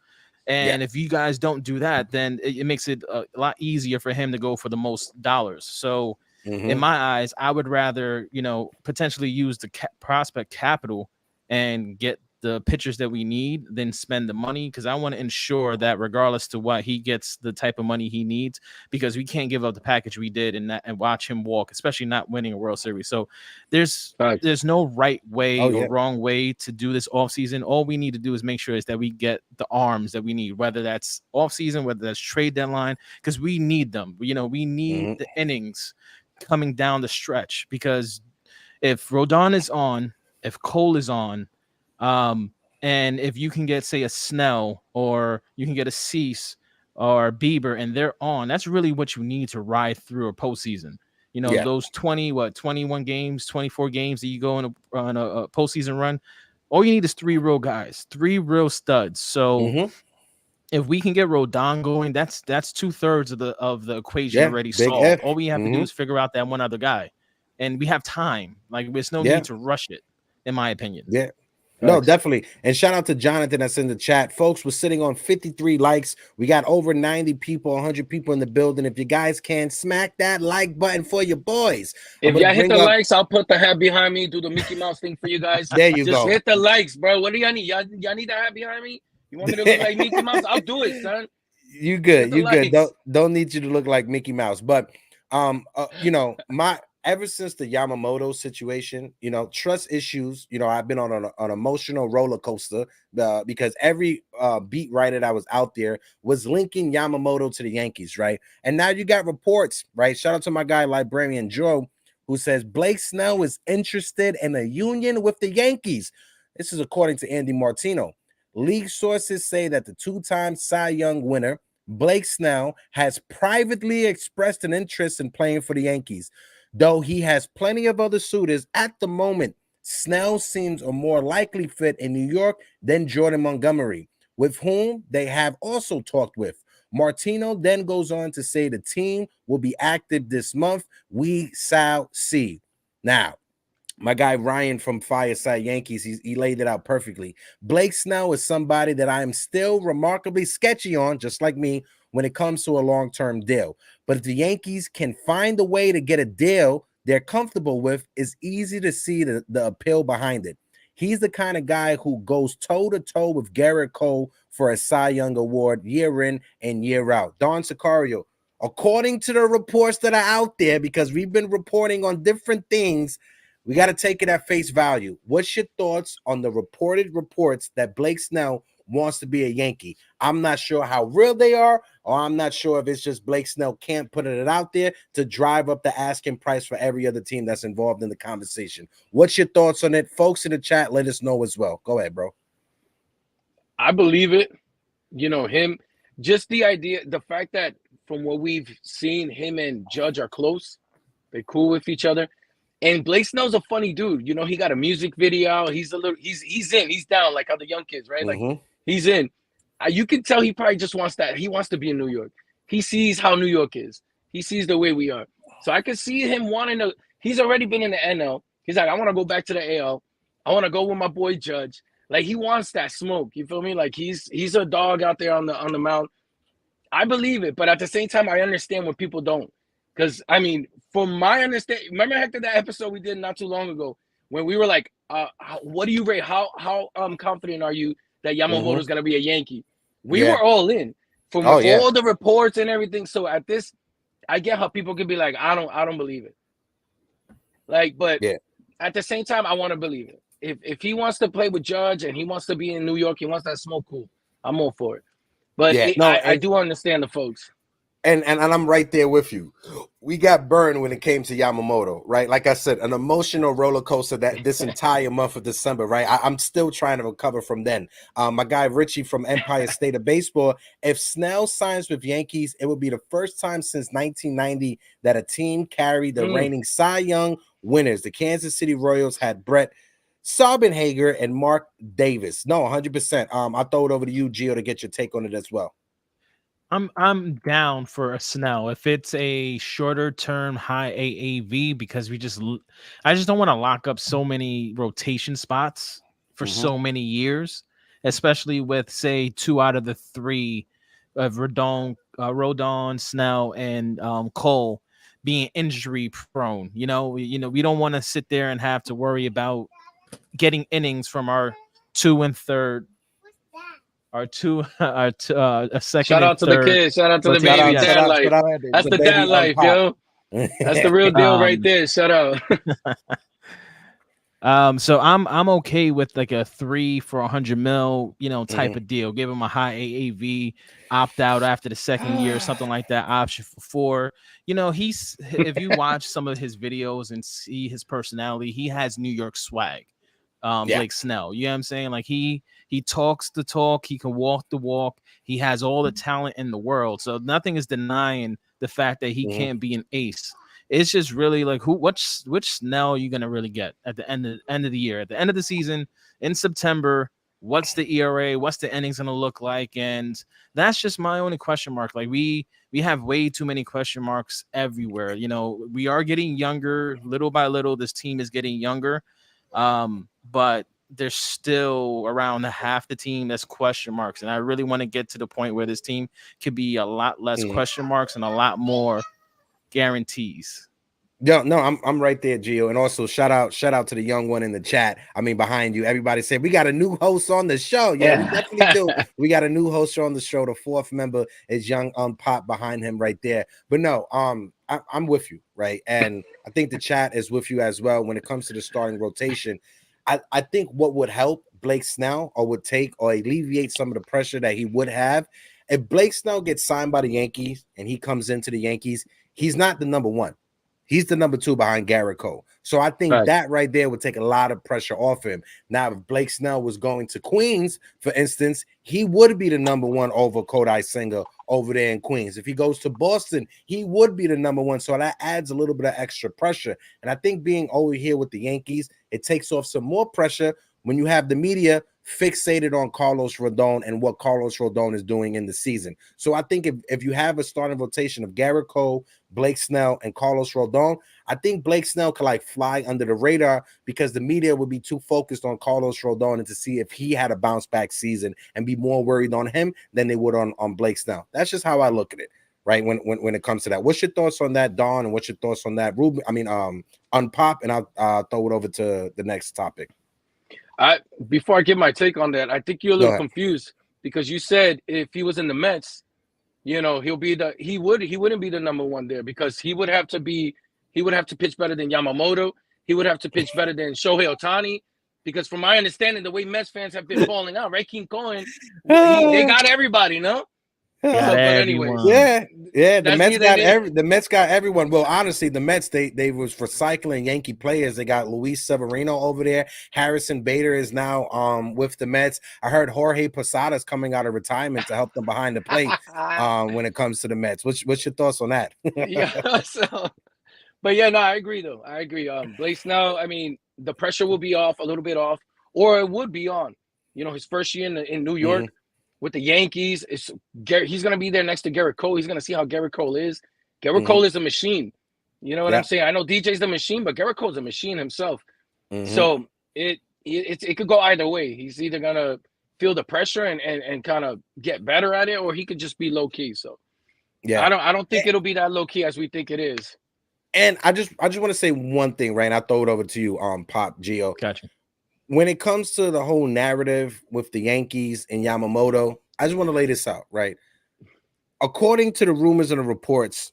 And if you guys don't do that, then it makes it a lot easier for him to go for the most dollars. So in my eyes, I would rather, potentially use the prospect capital and get the pitchers that we need than spend the money, because I want to ensure that regardless to what, he gets the type of money he needs, because we can't give up the package we did and watch him walk, especially not winning a World Series. So there's no right way or wrong way to do this offseason. All we need to do is make sure is that we get the arms that we need, whether that's offseason, whether that's trade deadline, because we need them. We need the innings coming down the stretch, because if Rodon is on, if Cole is on, and if you can get, say, a Snell, or you can get a Cease or Bieber, and they're on, that's really what you need to ride through a postseason. Those 21 games, 24 games that you go on a postseason run, all you need is 3 real guys, 3 real studs. So if we can get Rodon going, that's 2/3 of the equation already solved. All we have to do is figure out that one other guy, and we have time. Like, there's no need to rush it, in my opinion. No, Facts. definitely. And shout out to Jonathan that's in the chat. Folks, we're sitting on 53 likes. We got over 90 people, 100 people in the building. If you guys can, smack that like button for your boys. I'm If going to y'all hit bring the up. likes, I'll put the hat behind me, do the Mickey Mouse thing for you guys. There you Just go. hit the likes, bro. What do y'all need? Y'all need that hat behind me? You want me to look like Mickey Mouse? I'll do it, son. You good. Hit the You good. likes. Don't need you to look like Mickey Mouse. But you know, ever since the Yamamoto situation, you know, trust issues, you know, I've been on an emotional roller coaster because every beat writer that was out there was linking Yamamoto to the Yankees, right? And now you got reports, right? Shout out to my guy Librarian Joe, who says Blake Snell is interested in a union with the Yankees. This is according to Andy Martino. League sources say that the two-time Cy Young winner Blake Snell has privately expressed an interest in playing for the Yankees. Though he has plenty of other suitors at the moment, Snell seems a more likely fit in New York than Jordan Montgomery, with whom they have also talked with. Martino then goes on to say the team will be active this month. We shall see. Now, my guy Ryan from Fireside Yankees, he laid it out perfectly. Blake Snell is somebody that I am still remarkably sketchy on, just like me, when it comes to a long-term deal. But if the Yankees can find a way to get a deal they're comfortable with, it's easy to see the appeal behind it. He's the kind of guy who goes toe-to-toe with Garrett Cole for a Cy Young Award year in and year out. Don Sicario, according to the reports that are out there, because we've been reporting on different things, we got to take it at face value. What's your thoughts on the reported reports that Blake Snell wants to be a Yankee? I'm not sure how real they are, or I'm not sure if it's just Blake Snell can't put it out there to drive up the asking price for every other team that's involved in the conversation. What's your thoughts on it? Folks in the chat, let us know as well. Go ahead, bro. I believe it. You know, him, just the idea, the fact that from what we've seen, him and Judge are close. They're cool with each other. And Blake Snell's a funny dude. You know, he got a music video. He's in, he's down, like how the young kids, right? Like he's in. You can tell he probably just wants that. He wants to be in New York. He sees how New York is. He sees the way we are. So I could see him wanting to. He's already been in the NL. He's like, I want to go back to the AL. I want to go with my boy Judge. Like he wants that smoke. You feel me? Like he's a dog out there on the mound. I believe it, but at the same time, I understand when people don't. Because I mean, from my understanding, remember Hector, that episode we did not too long ago when we were like, what do you rate? How confident are you that Yamamoto is gonna be a Yankee? We were all in from all the reports and everything. So at this, I get how people can be like, I don't believe it. Like, but at the same time, I want to believe it. If he wants to play with Judge and he wants to be in New York, he wants that smoke, cool. I'm all for it. But I do understand the folks. And I'm right there with you. We got burned when it came to Yamamoto, right? Like I said, an emotional roller coaster that this entire month of December, right? I'm still trying to recover from then. My guy Richie from Empire State of Baseball, if Snell signs with Yankees, it would be the first time since 1990 that a team carried the reigning Cy Young winners. The Kansas City Royals had Brett Saubenhager and Mark Davis. No, 100%. I'll throw it over to you, Gio, to get your take on it as well. I'm down for a Snell if it's a shorter term high AAV, because I just don't want to lock up so many rotation spots for so many years, especially with say 2 out of the 3 of Rodon, Snell, and Cole being injury prone. You know, we don't want to sit there and have to worry about getting innings from our 2 and 3rd. A second. Shout out to the kids. Shout out to the baby. Dad life. That's the dad life, yo. That's the real deal right there. Shout out. So I'm okay with like a 3 for $100 million, type of deal. Give him a high AAV, opt out after the second year, something like that. Option for 4. If you watch some of his videos and see his personality, he has New York swag. Blake Snell, you know what I'm saying? Like he talks the talk, he can walk the walk, he has all the talent in the world. So nothing is denying the fact that he can't be an ace. It's just really like which Snell are you gonna really get at the end of the year, at the end of the season in September? What's the ERA? What's the innings gonna look like? And that's just my only question mark. Like we have way too many question marks everywhere. We are getting younger little by little. This team is getting younger. But there's still around half the team that's question marks. And I really want to get to the point where this team could be a lot less question marks and a lot more guarantees. Yeah, no, I'm right there, Gio. And also shout out to the young one in the chat. I mean, behind you, everybody said we got a new host on the show. Yeah, we definitely do. We got a new host on the show. The fourth member is young Pop behind him right there. But no, I'm with you, right? And I think the chat is with you as well when it comes to the starting rotation. I think what would help Blake Snell or would take or alleviate some of the pressure that he would have if Blake Snell gets signed by the Yankees and he comes into the Yankees, he's not the number one. He's the number 2 behind Garrett Cole. So I think that right there would take a lot of pressure off him. Now, if Blake Snell was going to Queens, for instance, he would be the number 1 over Kodai Senga over there in Queens. If he goes to Boston, he would be the number 1. So that adds a little bit of extra pressure. And I think being over here with the Yankees, it takes off some more pressure when you have the media fixated on Carlos Rodon and what Carlos Rodon is doing in the season. So I think if you have a starting rotation of Garrett Cole, Blake Snell, and Carlos Rodon, I think Blake Snell could like fly under the radar because the media would be too focused on Carlos Rodon and to see if he had a bounce back season and be more worried on him than they would on Blake Snell. That's just how I look at it, right? When it comes to that. What's your thoughts on that, Don? And what's your thoughts on that, Ruben? I mean, on Pop, and I'll throw it over to the next topic. Before I give my take on that, I think you're a little confused because you said if he was in the Mets, you know, he wouldn't be the number 1 there because he would have to pitch better than Yamamoto. He would have to pitch better than Shohei Ohtani because from my understanding, the way Mets fans have been falling out, right? King Cohen, they got everybody, no? Yeah, but anyways, the Mets got everyone. Well, honestly, the Mets they was recycling Yankee players. They got Luis Severino over there. Harrison Bader is now with the Mets. I heard Jorge Posada's coming out of retirement to help them behind the plate when it comes to the Mets. What's your thoughts on that? But yeah, no, I agree though. I agree. Blake Snell, I mean, the pressure will be off, a little bit off, or it would be on. You know, his first year in New York. With the Yankees, he's going to be there next to Garrett Cole. He's going to see how Garrett Cole is. Garrett Cole is a machine. You know what I'm saying? I know DJ's the machine, but Garrett Cole's a machine himself. So it could go either way. He's either going to feel the pressure and kind of get better at it, or he could just be low key. So yeah, I don't think it'll be that low key as we think it is. And I just want to say one thing, right? And I'll throw it over to you, Pop Gio. Gotcha. When it comes to the whole narrative with the Yankees and Yamamoto, I just want to lay this out, right? According to the rumors and the reports,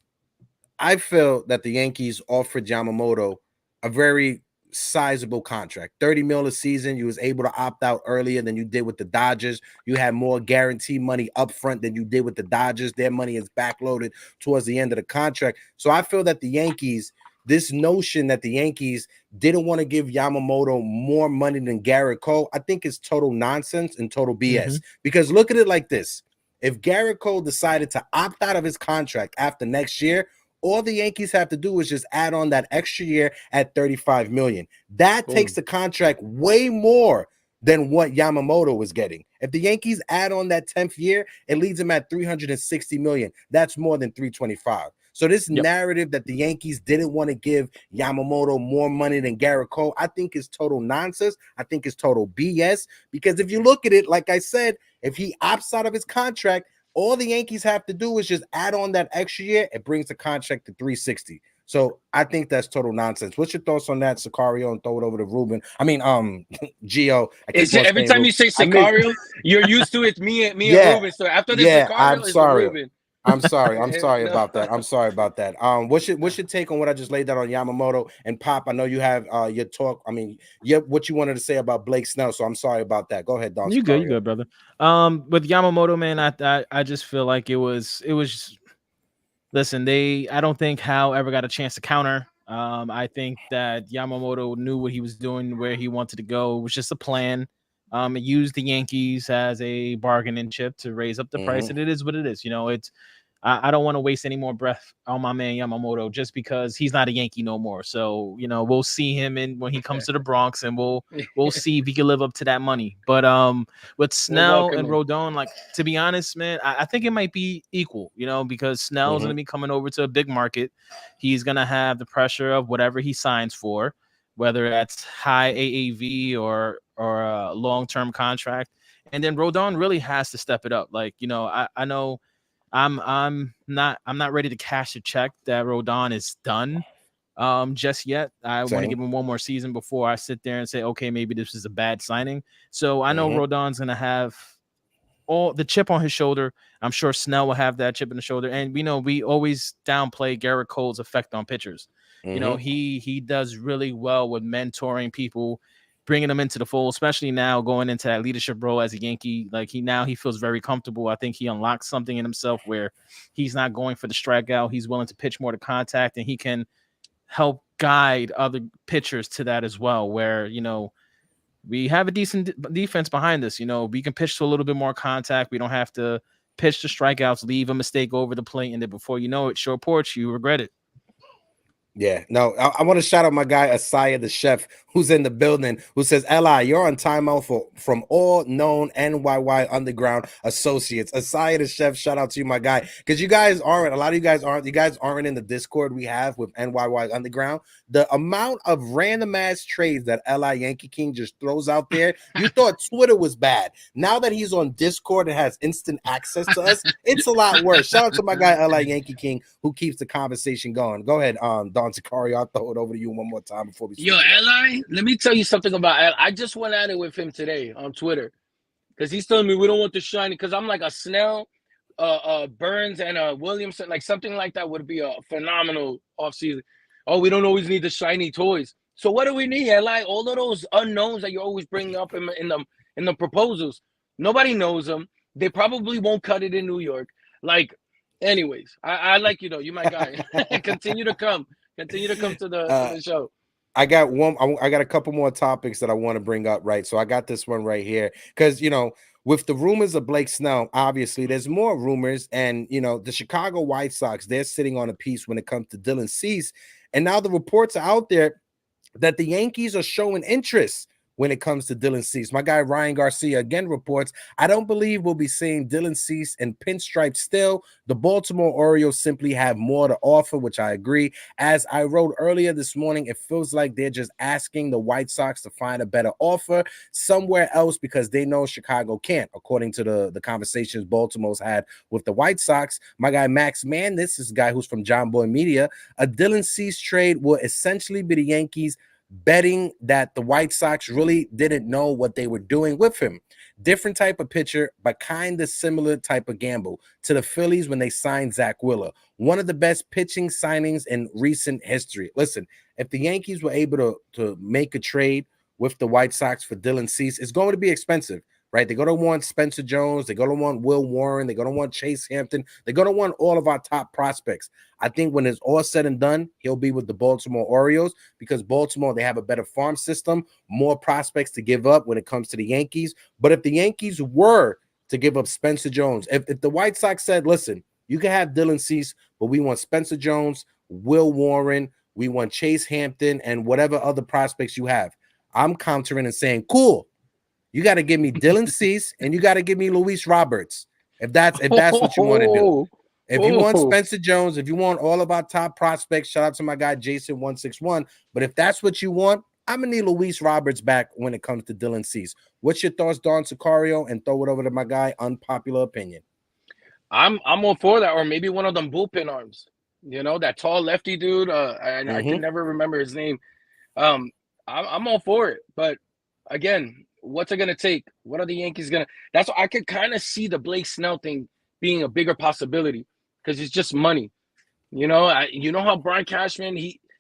I feel that the Yankees offered Yamamoto a very sizable contract, $30 million a season. You was able to opt out earlier than you did with the Dodgers. You had more guarantee money up front than you did with the Dodgers. Their money is backloaded towards the end of the contract. So I feel that the Yankees, this notion that the Yankees didn't want to give Yamamoto more money than Garrett Cole, I think is total nonsense and total BS. Because look at it like this. If Garrett Cole decided to opt out of his contract after next year, all the Yankees have to do is just add on that extra year at $35 million. That takes the contract way more than what Yamamoto was getting. If the Yankees add on that 10th year, it leaves him at $360 million. That's more than $325. So this narrative that the Yankees didn't want to give Yamamoto more money than Garrett Cole, I think is total nonsense. I think it's total BS because if you look at it, like I said, if he opts out of his contract, all the Yankees have to do is just add on that extra year. It brings the contract to $360. So I think that's total nonsense. What's your thoughts on that, Sicario? And throw it over to Ruben. I mean, Gio. Every time you say Sicario, you're used to it. Me and Ruben. So after this, Sicario is Ruben. I'm sorry about that. I'm sorry about that. What's your take on what I just laid down on Yamamoto and Pop? I know you have your talk. I mean, what you wanted to say about Blake Snell. So I'm sorry about that. Go ahead, Don. You good, brother. With Yamamoto, man, I just feel like it was. Listen, I don't think Howe ever got a chance to counter. I think that Yamamoto knew what he was doing, where he wanted to go. It was just a plan. It used the Yankees as a bargaining chip to raise up the price, and it is what it is. You know, I don't want to waste any more breath on my man Yamamoto just because he's not a Yankee no more. So, you know, we'll see him when he comes to the Bronx, and we'll see if he can live up to that money. But with Snell and Rodon, like, to be honest, man, I think it might be equal, you know, because Snell's going to be coming over to a big market. He's going to have the pressure of whatever he signs for, whether that's high AAV or a long-term contract. And then Rodon really has to step it up. Like, you know, I know I'm not ready to cash a check that Rodon is done just yet. I want to give him one more season before I sit there and say, okay, maybe this is a bad signing. So I know Rodon's going to have all the chip on his shoulder. I'm sure Snell will have that chip in the shoulder. And we know we always downplay Garrett Cole's effect on pitchers. You know, he does really well with mentoring people, bringing them into the fold, especially now going into that leadership role as a Yankee. Like he feels very comfortable. I think he unlocks something in himself where he's not going for the strikeout. He's willing to pitch more to contact, and he can help guide other pitchers to that as well, where, you know, we have a decent defense behind us. You know, we can pitch to a little bit more contact. We don't have to pitch to strikeouts, leave a mistake over the plate, and then before you know it, short porch, you regret it. Yeah, no, I want to shout out my guy Asaya the chef, who's in the building, who says, "Li, you're on timeout from all known NYY Underground associates." Asaya the chef, shout out to you, my guy, because you guys aren't. A lot of you guys aren't in the Discord we have with NYY Underground. The amount of random ass trades that Li Yankee King just throws out there, you thought Twitter was bad. Now that he's on Discord and has instant access to us, it's a lot worse. Shout out to my guy Li Yankee King, who keeps the conversation going. Go ahead, Don Sicario. I'll throw it over to you one more time before we. Yo, Li, let me tell you something about Li. I just went at it with him today on Twitter because he's telling me we don't want the shiny. Because I'm like a Snell, Burns, and a Williamson, like something like that would be a phenomenal offseason. Oh, we don't always need the shiny toys. So what do we need? Li, all of those unknowns that you always bring up in the proposals. Nobody knows them. They probably won't cut it in New York. Like, anyways, I like you though. You my guy. Continue to come. Continue to come to the show. I got a couple more topics that I want to bring up, right? So I got this one right here because, you know, with the rumors of Blake Snell, obviously there's more rumors, and, you know, the Chicago White Sox, they're sitting on a piece when it comes to Dylan Cease, and now the reports are out there that the Yankees are showing interest when it comes to Dylan Cease. My guy Ryan Garcia again reports, I don't believe we'll be seeing Dylan Cease in pinstripe still. The Baltimore Orioles simply have more to offer, which I agree. As I wrote earlier this morning, it feels like they're just asking the White Sox to find a better offer somewhere else because they know Chicago can't, according to the conversations Baltimore's had with the White Sox. My guy Max Mann, this is a guy who's from John Boy Media. A Dylan Cease trade will essentially be the Yankees betting that the White Sox really didn't know what they were doing with him. Different type of pitcher, but kind of similar type of gamble to the Phillies when they signed Zach Wheeler. One of the best pitching signings in recent history. Listen, if the Yankees were able to make a trade with the White Sox for Dylan Cease, it's going to be expensive, right? They're going to want Spencer Jones. They're going to want Will Warren. They're going to want Chase Hampton. They're going to want all of our top prospects. I think when it's all said and done, he'll be with the Baltimore Orioles because Baltimore, they have a better farm system, more prospects to give up when it comes to the Yankees. But if the Yankees were to give up Spencer Jones, if the White Sox said, listen, you can have Dylan Cease, but we want Spencer Jones, Will Warren, we want Chase Hampton, and whatever other prospects you have, I'm countering and saying, cool. You got to give me Dylan Cease and you got to give me Luis Roberts. If that's what you want to do. If you want Spencer Jones, if you want all of our top prospects, shout out to my guy Jason161. But if that's what you want, I'm gonna need Luis Roberts back when it comes to Dylan Cease. What's your thoughts, Don Sicario? And throw it over to my guy, Unpopular Opinion. I'm all for that, or maybe one of them bullpen arms. You know, that tall lefty dude. I can never remember his name. I'm all for it, but again, what's it gonna take? What are the Yankees gonna? That's what I could kind of see the Blake Snell thing being a bigger possibility because it's just money. You know, you know how Brian Cashman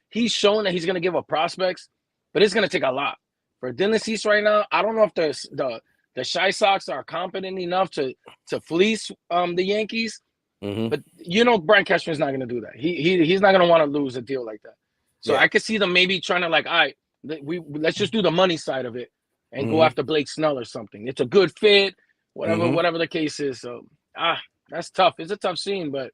he's shown that he's gonna give up prospects, but it's gonna take a lot for Dylan Cease right now. I don't know if the Shy Sox are competent enough to fleece the Yankees, but you know Brian Cashman's not gonna do that. He's not gonna want to lose a deal like that. So I could see them maybe trying to like, all right, let's just do the money side of it and go after Blake Snell or something. It's a good fit, whatever the case is. So that's tough. It's a tough scene, but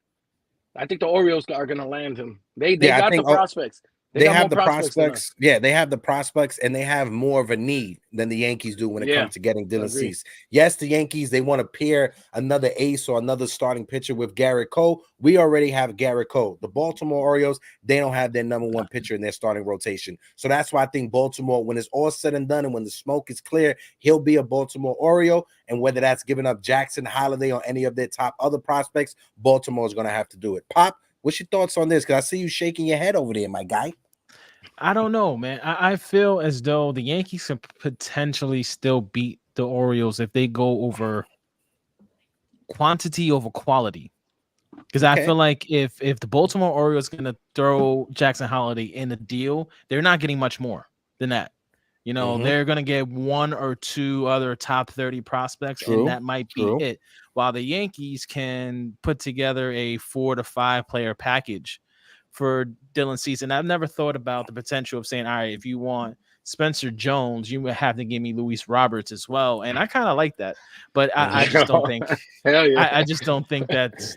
I think the Orioles are gonna land him. They got the prospects. They got have more the prospects than us. prospects. Yeah, they have the prospects, and they have more of a need than the Yankees do when it Yeah, comes to getting Dylan agree. Cease. Yes, the Yankees, they want to pair another ace or another starting pitcher with Garrett Cole. We already have Garrett Cole. The Baltimore Orioles, they don't have their number one pitcher in their starting rotation. So that's why I think Baltimore, when it's all said and done and when the smoke is clear, he'll be a Baltimore Oriole. And whether that's giving up Jackson, Holiday, or any of their top other prospects, Baltimore is going to have to do it. Pop, what's your thoughts on this? Because I see you shaking your head over there, my guy. I don't know, man. I feel as though the Yankees can potentially still beat the Orioles if they go over quantity over quality. Because I feel like if the Baltimore Orioles going to throw Jackson Holiday in the deal, they're not getting much more than that. You know, they're going to get one or two other top 30 prospects, and that might be it. While the Yankees can put together a 4 to 5 player package for Dylan Cease. And I've never thought about the potential of saying, all right, if you want Spencer Jones, you would have to give me Luis Roberts as well. And I kind of like that, but I just don't think. Hell yeah. I just don't think that's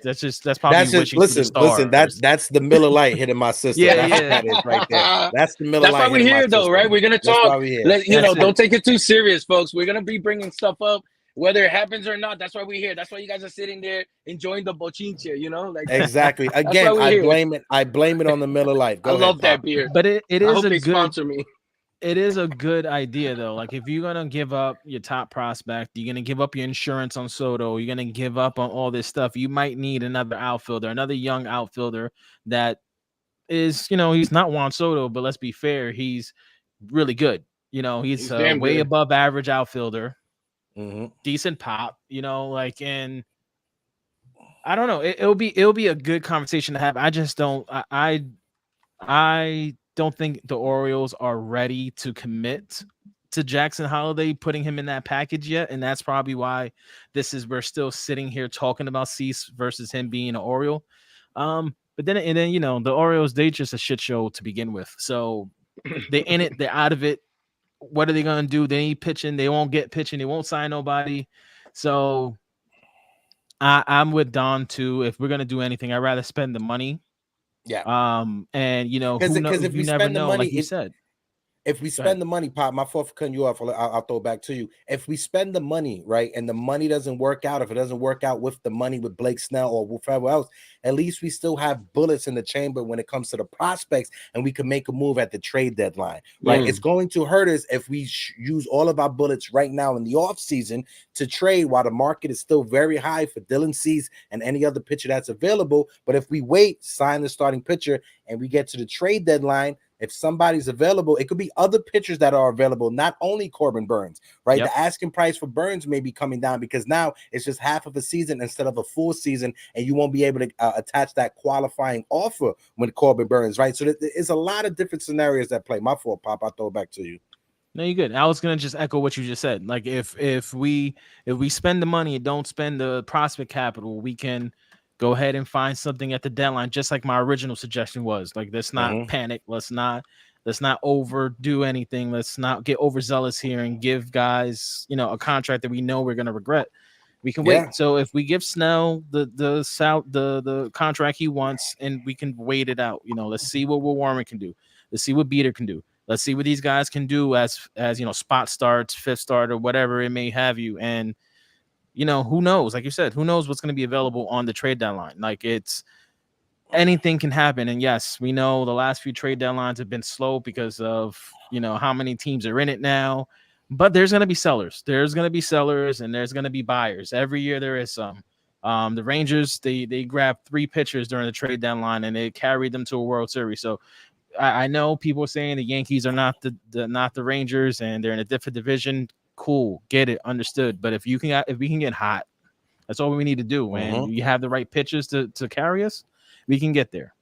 probably wishing for the stars. Listen, that's the Miller Light hitting my system. Yeah, That's yeah. what that is right there. That's the Miller That's Light. why we're here, though, right? We're gonna talk. Don't take it too serious, folks. We're gonna be bringing stuff up, whether it happens or not. That's why we're here. That's why you guys are sitting there enjoying the bochinche. You know, like exactly. Again, I blame it on the Miller Light. I love that beer, but it is I hope a they good sponsor me. It is a good idea, though. Like, if you're gonna give up your top prospect, you're gonna give up your insurance on Soto, you're gonna give up on all this stuff. You might need another outfielder, another young outfielder that is, you know, he's not Juan Soto, but let's be fair, he's really good. You know, he's way good. above average outfielder, decent pop. You know, like, and I don't know. It'll be a good conversation to have. I just don't. I don't think the Orioles are ready to commit to Jackson Holiday, putting him in that package yet, and that's probably why we're still sitting here talking about Cease versus him being an Oriole. But then you know, the Orioles, they just a shit show to begin with. So they're in it, they're out of it. What are they gonna do? They need pitching, they won't get pitching, they won't sign nobody. So I'm with Don too. If we're gonna do anything, I'd rather spend the money. Yeah. And you know, because if you we never spend the know, money, like you said. If we spend the money, Pop, my fault for cutting you off. I'll throw it back to you. If we spend the money, right, and the money doesn't work out, if it doesn't work out with the money with Blake Snell or whoever else, at least we still have bullets in the chamber when it comes to the prospects, and we can make a move at the trade deadline, right? It's going to hurt us if we use all of our bullets right now in the offseason to trade while the market is still very high for Dylan Cease and any other pitcher that's available. But if we wait, sign the starting pitcher, and we get to the trade deadline, if somebody's available, it could be other pitchers that are available, not only Corbin Burns, right? The asking price for Burns may be coming down because now it's just half of a season instead of a full season, and you won't be able to attach that qualifying offer with Corbin Burns, right? So there's a lot of different scenarios that play. My fault, Pop. I'll throw it back to you. No, you're good. I was gonna just echo what you just said. Like, if we spend the money and don't spend the prospect capital, we can go ahead and find something at the deadline, just like my original suggestion was. Like, let's not panic. Let's not overdo anything. Let's not get overzealous here and give guys, you know, a contract that we know we're gonna regret. We can wait. So if we give Snell the contract he wants, and we can wait it out, you know, let's see what Will Warren can do. Let's see what Beater can do. Let's see what these guys can do as you know, spot starts, fifth start, or whatever it may have you. And you know, who knows? Like you said, who knows what's going to be available on the trade deadline? Like, it's anything can happen. And yes, we know the last few trade deadlines have been slow because of, you know, how many teams are in it now. But there's going to be sellers. There's going to be sellers, and there's going to be buyers. Every year there is some. The Rangers, they grabbed 3 pitchers during the trade deadline, and they carried them to a World Series. So I know people are saying the Yankees are not the Rangers, and they're in a different division. Cool, get it, understood. But if we can get hot, that's all we need to do. And you have the right pitchers to carry us, we can get there.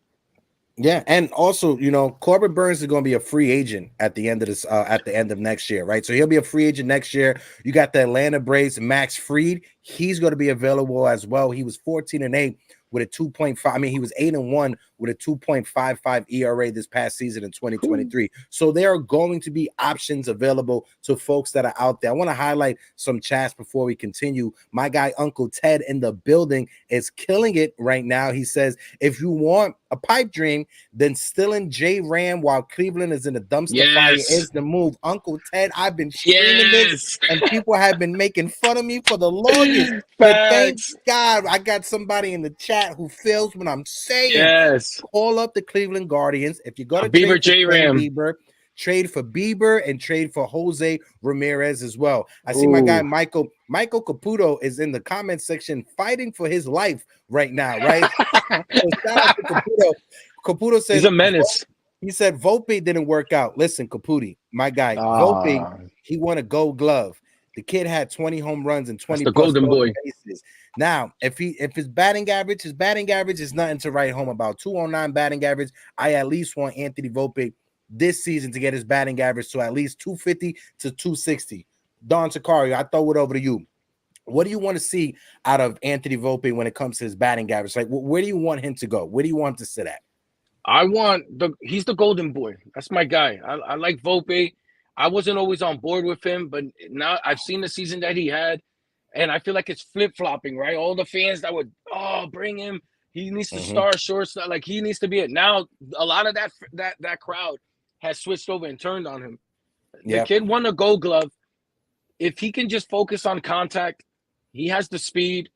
Yeah, and also, you know, Corbin Burns is going to be a free agent at the end of this, at the end of next year, right? So he'll be a free agent next year. You got the Atlanta Braves, Max Fried. He's going to be available as well. He was 14-8 with a 2.5. I mean, he was 8-1 with a 2.55 ERA this past season in 2023. So there are going to be options available to folks that are out there. I want to highlight some chats before we continue. My guy Uncle Ted in the building is killing it right now. He says, if you want a pipe dream, then still in J Ram while Cleveland is in the dumpster fire is the move. Uncle Ted, I've been screaming this, and people have been making fun of me for the longest. But thank God I got somebody in the chat who feels what I'm saying. Call up the Cleveland Guardians. If you go to Bieber J Ram, Bieber, trade for Bieber and trade for Jose Ramirez as well. I see my guy Michael Caputo is in the comment section fighting for his life right now, right? So shout out to Caputo. Caputo says he's a menace. He said Volpe didn't work out. Listen, Caputi, my guy, Volpe, he won a Gold Glove. The kid had 20 home runs and 20 the golden boy bases. Now, if his batting average is nothing to write home about. 209 batting average. I at least want Anthony Volpe this season to get his batting average to at least 250 to 260. Don Sicario, I throw it over to you. What do you want to see out of Anthony Volpe when it comes to his batting average? Like, where do you want him to go? Where do you want him to sit at? He's the golden boy. That's my guy. I like Volpe. I wasn't always on board with him, but now I've seen the season that he had, and I feel like it's flip-flopping, right? All the fans that would, bring him. He needs to start shortstop. Like, he needs to be it. Now, a lot of that crowd has switched over and turned on him. The kid won a Gold Glove. If he can just focus on contact, he has the speed.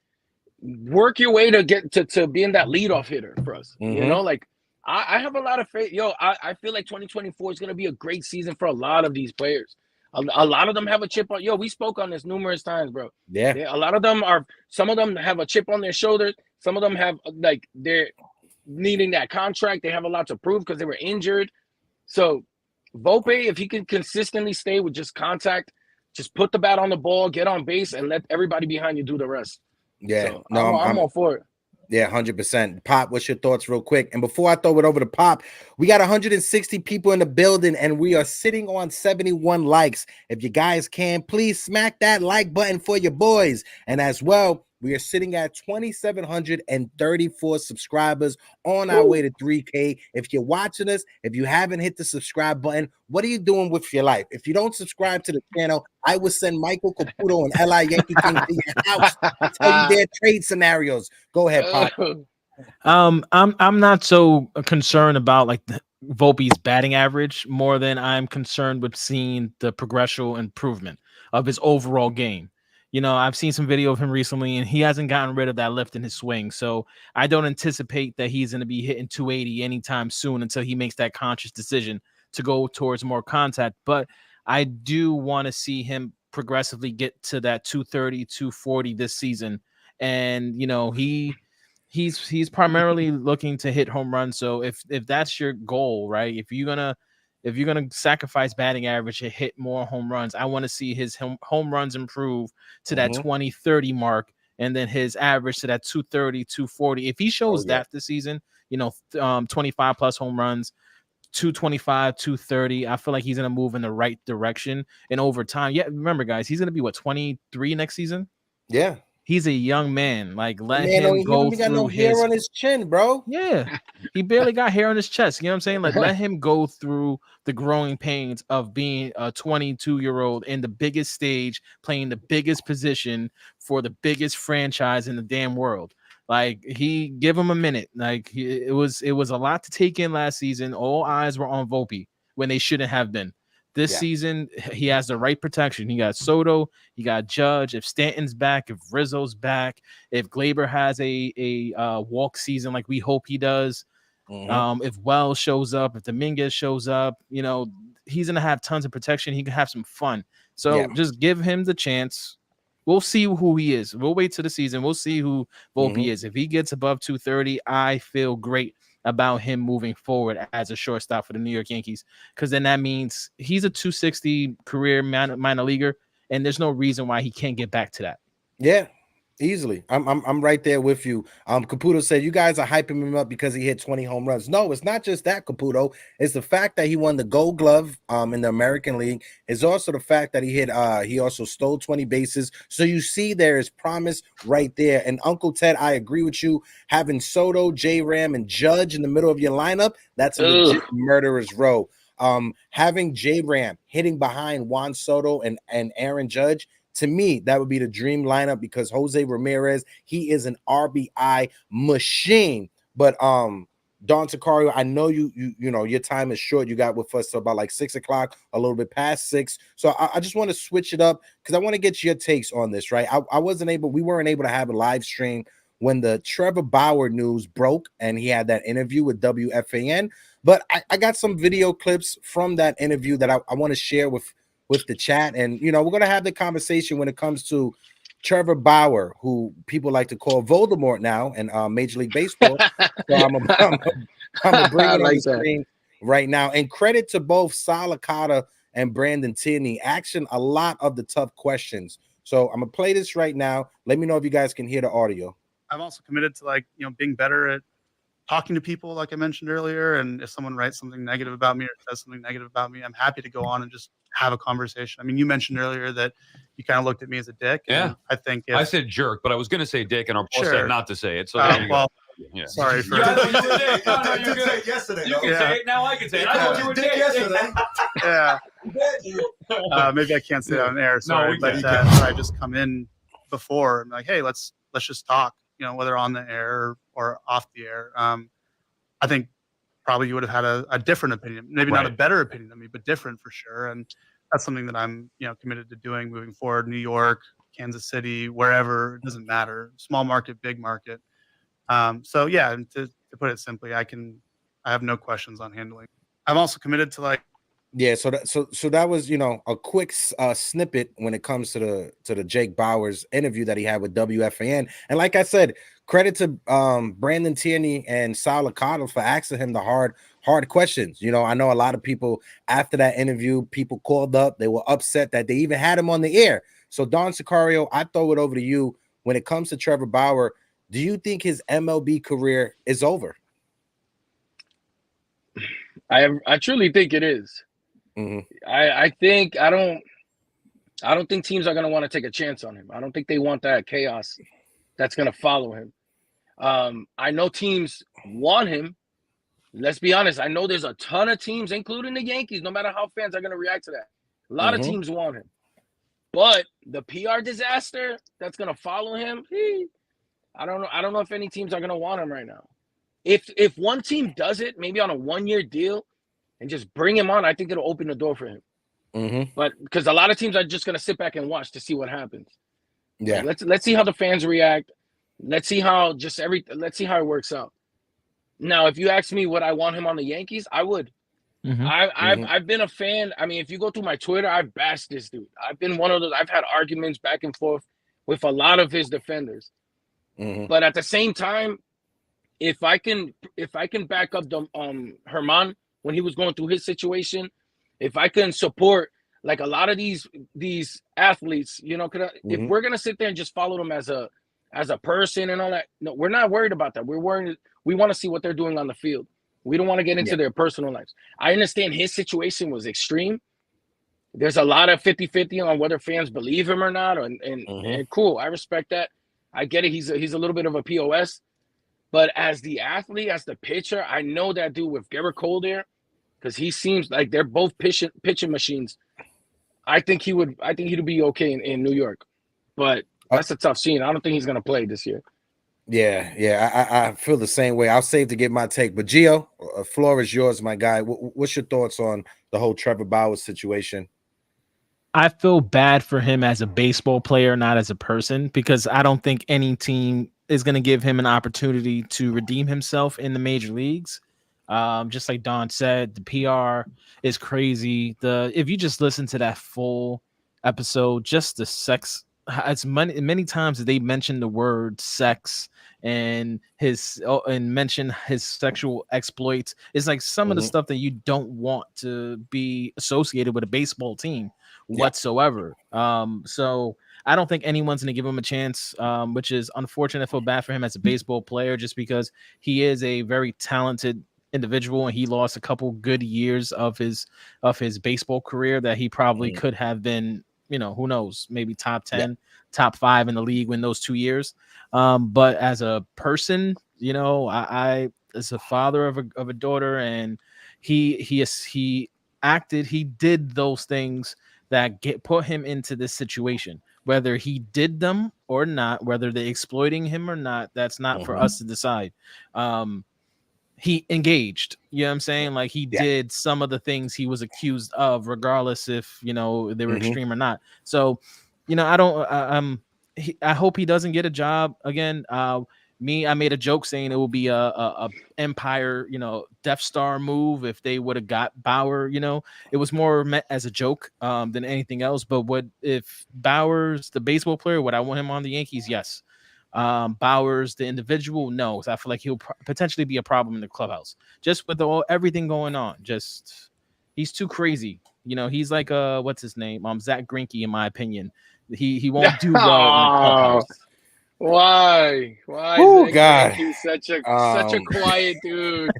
Work your way to get to being that leadoff hitter for us. You know, like, I have a lot of faith. I feel like 2024 is going to be a great season for a lot of these players. A lot of them have a chip on. We spoke on this numerous times, bro. Yeah. A lot of them some of them have a chip on their shoulders. Some of them have, like, they're needing that contract. They have a lot to prove because they were injured. So Volpe, if he can consistently stay with just contact, just put the bat on the ball, get on base, and let everybody behind you do the rest. Yeah. So I'm all for it. Yeah, 100%. Pop, what's your thoughts real quick? And before I throw it over to Pop, we got 160 people in the building, and we are sitting on 71 likes. If you guys can, please smack that like button for your boys. And as well, we are sitting at 2,734 subscribers on our way to 3K. If you're watching us, if you haven't hit the subscribe button, what are you doing with your life? If you don't subscribe to the channel, I will send Michael Caputo and LI Yankee King to your house to tell you their trade scenarios. Go ahead, Pop. I'm not so concerned about like Volpe's batting average more than I'm concerned with seeing the progressional improvement of his overall game. You know, I've seen some video of him recently, and he hasn't gotten rid of that lift in his swing. So I don't anticipate that he's going to be hitting 280 anytime soon until he makes that conscious decision to go towards more contact. But I do want to see him progressively get to that 230, 240 this season. And, you know, he's primarily looking to hit home runs. So if that's your goal, right? If you're gonna sacrifice batting average and hit more home runs, I want to see his home runs improve to that 20-30 mark, and then his average to that 230, 240. If he shows that this season, you know, 25 plus home runs, 225, 230, I feel like he's gonna move in the right direction. And over time, remember, guys, he's gonna be 23 next season. Yeah. He's a young man. Like, let him go through got no hair on his chin, bro. Yeah, he barely got hair on his chest. You know what I'm saying? Like, let him go through the growing pains of being a 22-year-old in the biggest stage, playing the biggest position for the biggest franchise in the damn world. Like, give him a minute. Like, it was a lot to take in last season. All eyes were on Volpe when they shouldn't have been. This season, he has the right protection. He got Soto, he got Judge. If Stanton's back, if Rizzo's back, if Glaber has a walk season like we hope he does, if Wells shows up, if Dominguez shows up, you know, he's gonna have tons of protection. He can have some fun. So just give him the chance. We'll see who he is. We'll wait till the season. We'll see who Volpe is. If he gets above 230, I feel great about him moving forward as a shortstop for the New York Yankees, because then that means he's a 260 career minor leaguer, and there's no reason why he can't get back to that. Yeah. Easily. I'm right there with you. Caputo said you guys are hyping him up because he hit 20 home runs. No, it's not just that, Caputo. It's the fact that he won the Gold Glove in the American League. It's also the fact that he also stole 20 bases. So you see there is promise right there. And Uncle Ted, I agree with you. Having Soto, J-Ram, and Judge in the middle of your lineup, that's a legit murderer's row. Having J-Ram hitting behind Juan Soto and Aaron Judge, to me, that would be the dream lineup because Jose Ramirez, he is an RBI machine. But Don Sicario, I know you know your time is short. You got with us till about like 6 o'clock, a little bit past 6. So I just want to switch it up because I want to get your takes on this, right? We weren't able to have a live stream when the Trevor Bauer news broke and he had that interview with WFAN. But I got some video clips from that interview that I want to share with the chat. And, you know, we're going to have the conversation when it comes to Trevor Bauer, who people like to call Voldemort now in Major League Baseball. So I'm going to bring it on the screen right now. And credit to both Sal Licata and Brandon Tierney, asking a lot of the tough questions. So I'm going to play this right now. Let me know if you guys can hear the audio. I'm also committed to, like, you know, being better at talking to people, like I mentioned earlier. And if someone writes something negative about me or says something negative about me, I'm happy to go on and just have a conversation. I mean, you mentioned earlier that you kind of looked at me as a dick. Yeah. I think I said jerk, but I was going to say dick, and I'll say not to say it. So well, yeah. Sorry for you did say it yesterday. You can say it now. I can say it. I told you a dick yesterday. Yeah. Maybe I can't say that on air. Sorry, but I just come in before and like, hey, let's just talk. You know, whether on the air or off the air. I think probably you would have had a different opinion, maybe not a better opinion than me, but different for sure. And that's something that I'm, you know, committed to doing moving forward. New York, Kansas City, wherever, it doesn't matter. Small market, big market. So yeah, and to put it simply, I have no questions on handling. I'm also committed to, like, yeah. So that was, you know, a quick snippet when it comes to the Jake Bauer's interview that he had with WFAN. And like I said, credit to Brandon Tierney and Sal Licata for asking him the hard questions. You know, I know a lot of people after that interview, people called up, they were upset that they even had him on the air. So Don Sicario, I throw it over to you. When it comes to Trevor Bauer, do you think his MLB career is over? I truly think it is. I don't think teams are going to want to take a chance on him. I don't think they want that chaos that's going to follow him. I know teams want him. Let's be honest. I know there's a ton of teams, including the Yankees, no matter how fans are going to react to that. A lot of teams want him. But the PR disaster that's going to follow him, I don't know. I don't know if any teams are going to want him right now. If one team does it, maybe on a 1-year deal, and just bring him on, I think it'll open the door for him. But because a lot of teams are just going to sit back and watch to see what happens. Yeah. Like, let's see how the fans react. Let's see how let's see how it works out. Now, if you ask me would I want him on the Yankees, I would. I've been a fan. I mean, if you go through my Twitter, I've bashed this dude. I've been one of those. I've had arguments back and forth with a lot of his defenders. But at the same time, if I can back up the Herman when he was going through his situation, if I can support like a lot of these athletes, you know, if we're gonna sit there and just follow them as a person and all that, no, we're not worried about that. We want to see what they're doing on the field. We don't want to get into their personal lives. I understand his situation was extreme. There's a lot of 50-50 on whether fans believe him or not, and cool. I respect that. I get it. He's a little bit of a POS. But as the athlete, as the pitcher, I know that dude with Garrett Cole there, because he seems like they're both pitching machines. I think he'd be okay in New York. But that's a tough scene. I don't think he's going to play this year. Yeah. I feel the same way. I'll save to get my take. But Gio, floor is yours, my guy. What's your thoughts on the whole Trevor Bauer situation? I feel bad for him as a baseball player, not as a person, because I don't think any team is going to give him an opportunity to redeem himself in the major leagues. Just like Don said, the PR is crazy. If you just listen to that full episode, just the sex, as many times as they mention the word sex and mention his sexual exploits, it's like some of the stuff that you don't want to be associated with a baseball team whatsoever. So I don't think anyone's going to give him a chance, which is unfortunate. I feel bad for him as a baseball player, just because he is a very talented individual, and he lost a couple good years of his baseball career that he probably could have been, who knows, maybe top 10, top 5 in the league in those 2 years. But as a person, I as a father of a daughter, and he did those things that put him into this situation. Whether he did them or not, whether they're exploiting him or not, that's not for us to decide. He engaged, you know what I'm saying? Like, he did some of the things he was accused of, regardless if, they were extreme or not. So, I hope he doesn't get a job again. I made a joke saying it will be a Empire, Death Star move if they would have got Bauer. It was more meant as a joke than anything else. But what if Bauer's the baseball player? Would I want him on the Yankees? Yes. Bauer's the individual? No. So I feel like he'll potentially be a problem in the clubhouse, just with everything going on. Just, he's too crazy. He's like what's his name? Zach Greinke, in my opinion. He won't do well in the clubhouse. Why? Oh God, he's such a quiet dude.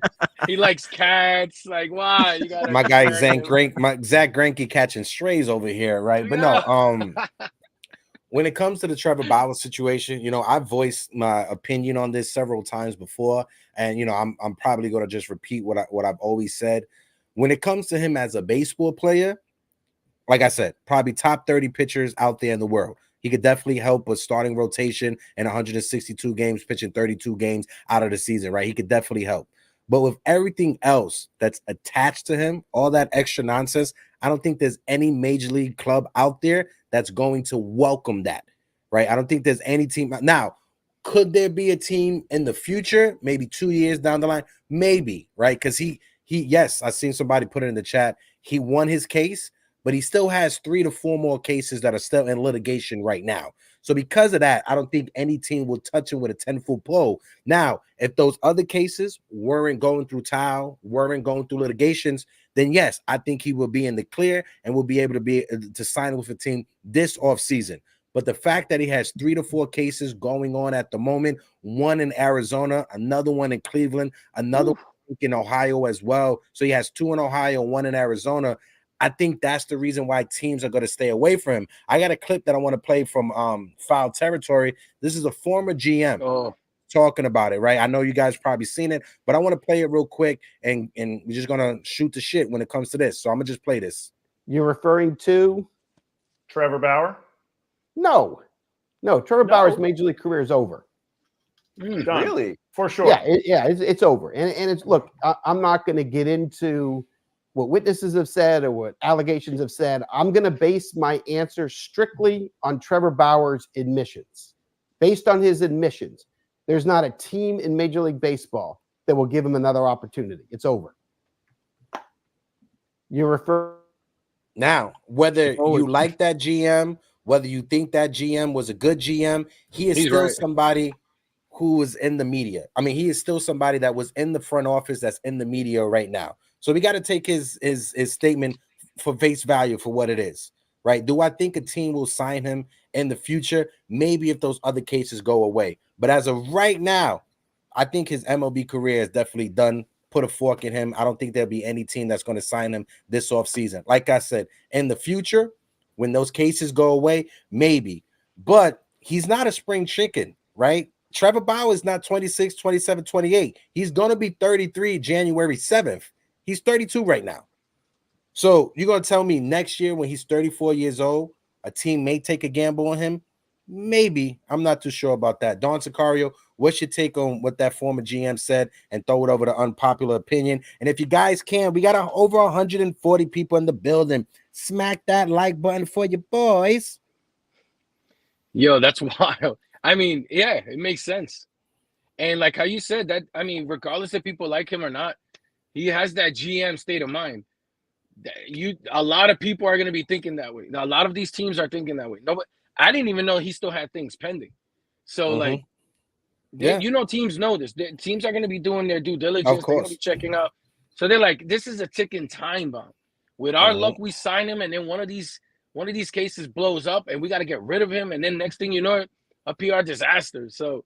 He likes cats. Like, why? You got my guy Zach Greinke catching strays over here, right? But no, when it comes to the Trevor Bauer situation, I've voiced my opinion on this several times before, and I'm probably going to just repeat what I've always said. When it comes to him as a baseball player, like I said, probably top 30 pitchers out there in the world. He could definitely help a starting rotation in 162 games, pitching 32 games out of the season, right? He could definitely help. But with everything else that's attached to him, all that extra nonsense, I don't think there's any major league club out there that's going to welcome that, right? I don't think there's any team. Now, could there be a team in the future, maybe 2 years down the line? Maybe, right? Because yes, I've seen somebody put it in the chat. He won his case, but he still has 3 to 4 more cases that are still in litigation right now. So because of that, I don't think any team will touch him with a 10-foot pole. Now, if those other cases weren't going through trial, weren't going through litigations, then yes, I think he will be in the clear and will be able to sign with a team this offseason. But the fact that he has 3 to 4 cases going on at the moment, one in Arizona, another one in Cleveland, another one in Ohio as well. So he has 2 in Ohio, 1 in Arizona. I think that's the reason why teams are going to stay away from him. I got a clip that I want to play from Foul Territory. This is a former GM talking about it, right? I know you guys probably seen it, but I want to play it real quick, and we're just going to shoot the shit when it comes to this. So I'm going to just play this. You're referring to Trevor Bauer? No. Trevor Bauer's major league career is over. Really? For sure. Yeah, it's over. And it's, look, I'm not going to get into what witnesses have said or what allegations have said. I'm going to base my answer strictly on Trevor Bauer's admissions. Based on his admissions, there's not a team in Major League Baseball that will give him another opportunity. It's over. You refer now, whether you like that GM, whether you think that GM was a good GM, he's still somebody who is in the media. I mean, he is still somebody that was in the front office that's in the media right now. So we got to take his statement for face value for what it is, right? Do I think a team will sign him in the future? Maybe if those other cases go away. But as of right now, I think his MLB career is definitely done. Put a fork in him. I don't think there'll be any team that's going to sign him this offseason. Like I said, in the future, when those cases go away, maybe. But he's not a spring chicken, right? Trevor Bauer is not 26, 27, 28. He's going to be 33 January 7th. He's 32 right now. So you're going to tell me next year when he's 34 years old, a team may take a gamble on him? Maybe. I'm not too sure about that. Don Sicario, what's your take on what that former GM said, and throw it over to unpopular opinion? And if you guys can, we got over 140 people in the building. Smack that like button for your boys. Yo, that's wild. I mean, yeah, it makes sense. And like how you said that, I mean, regardless if people like him or not, he has that GM state of mind. A lot of people are going to be thinking that way. Now, a lot of these teams are thinking that way. No, but I didn't even know he still had things pending. So, teams know this. Teams are going to be doing their due diligence. They're going to be checking out. So they're like, this is a ticking time bomb. With our luck, we sign him, and then one of these one of these cases blows up and we got to get rid of him, and then next thing you know, a PR disaster. So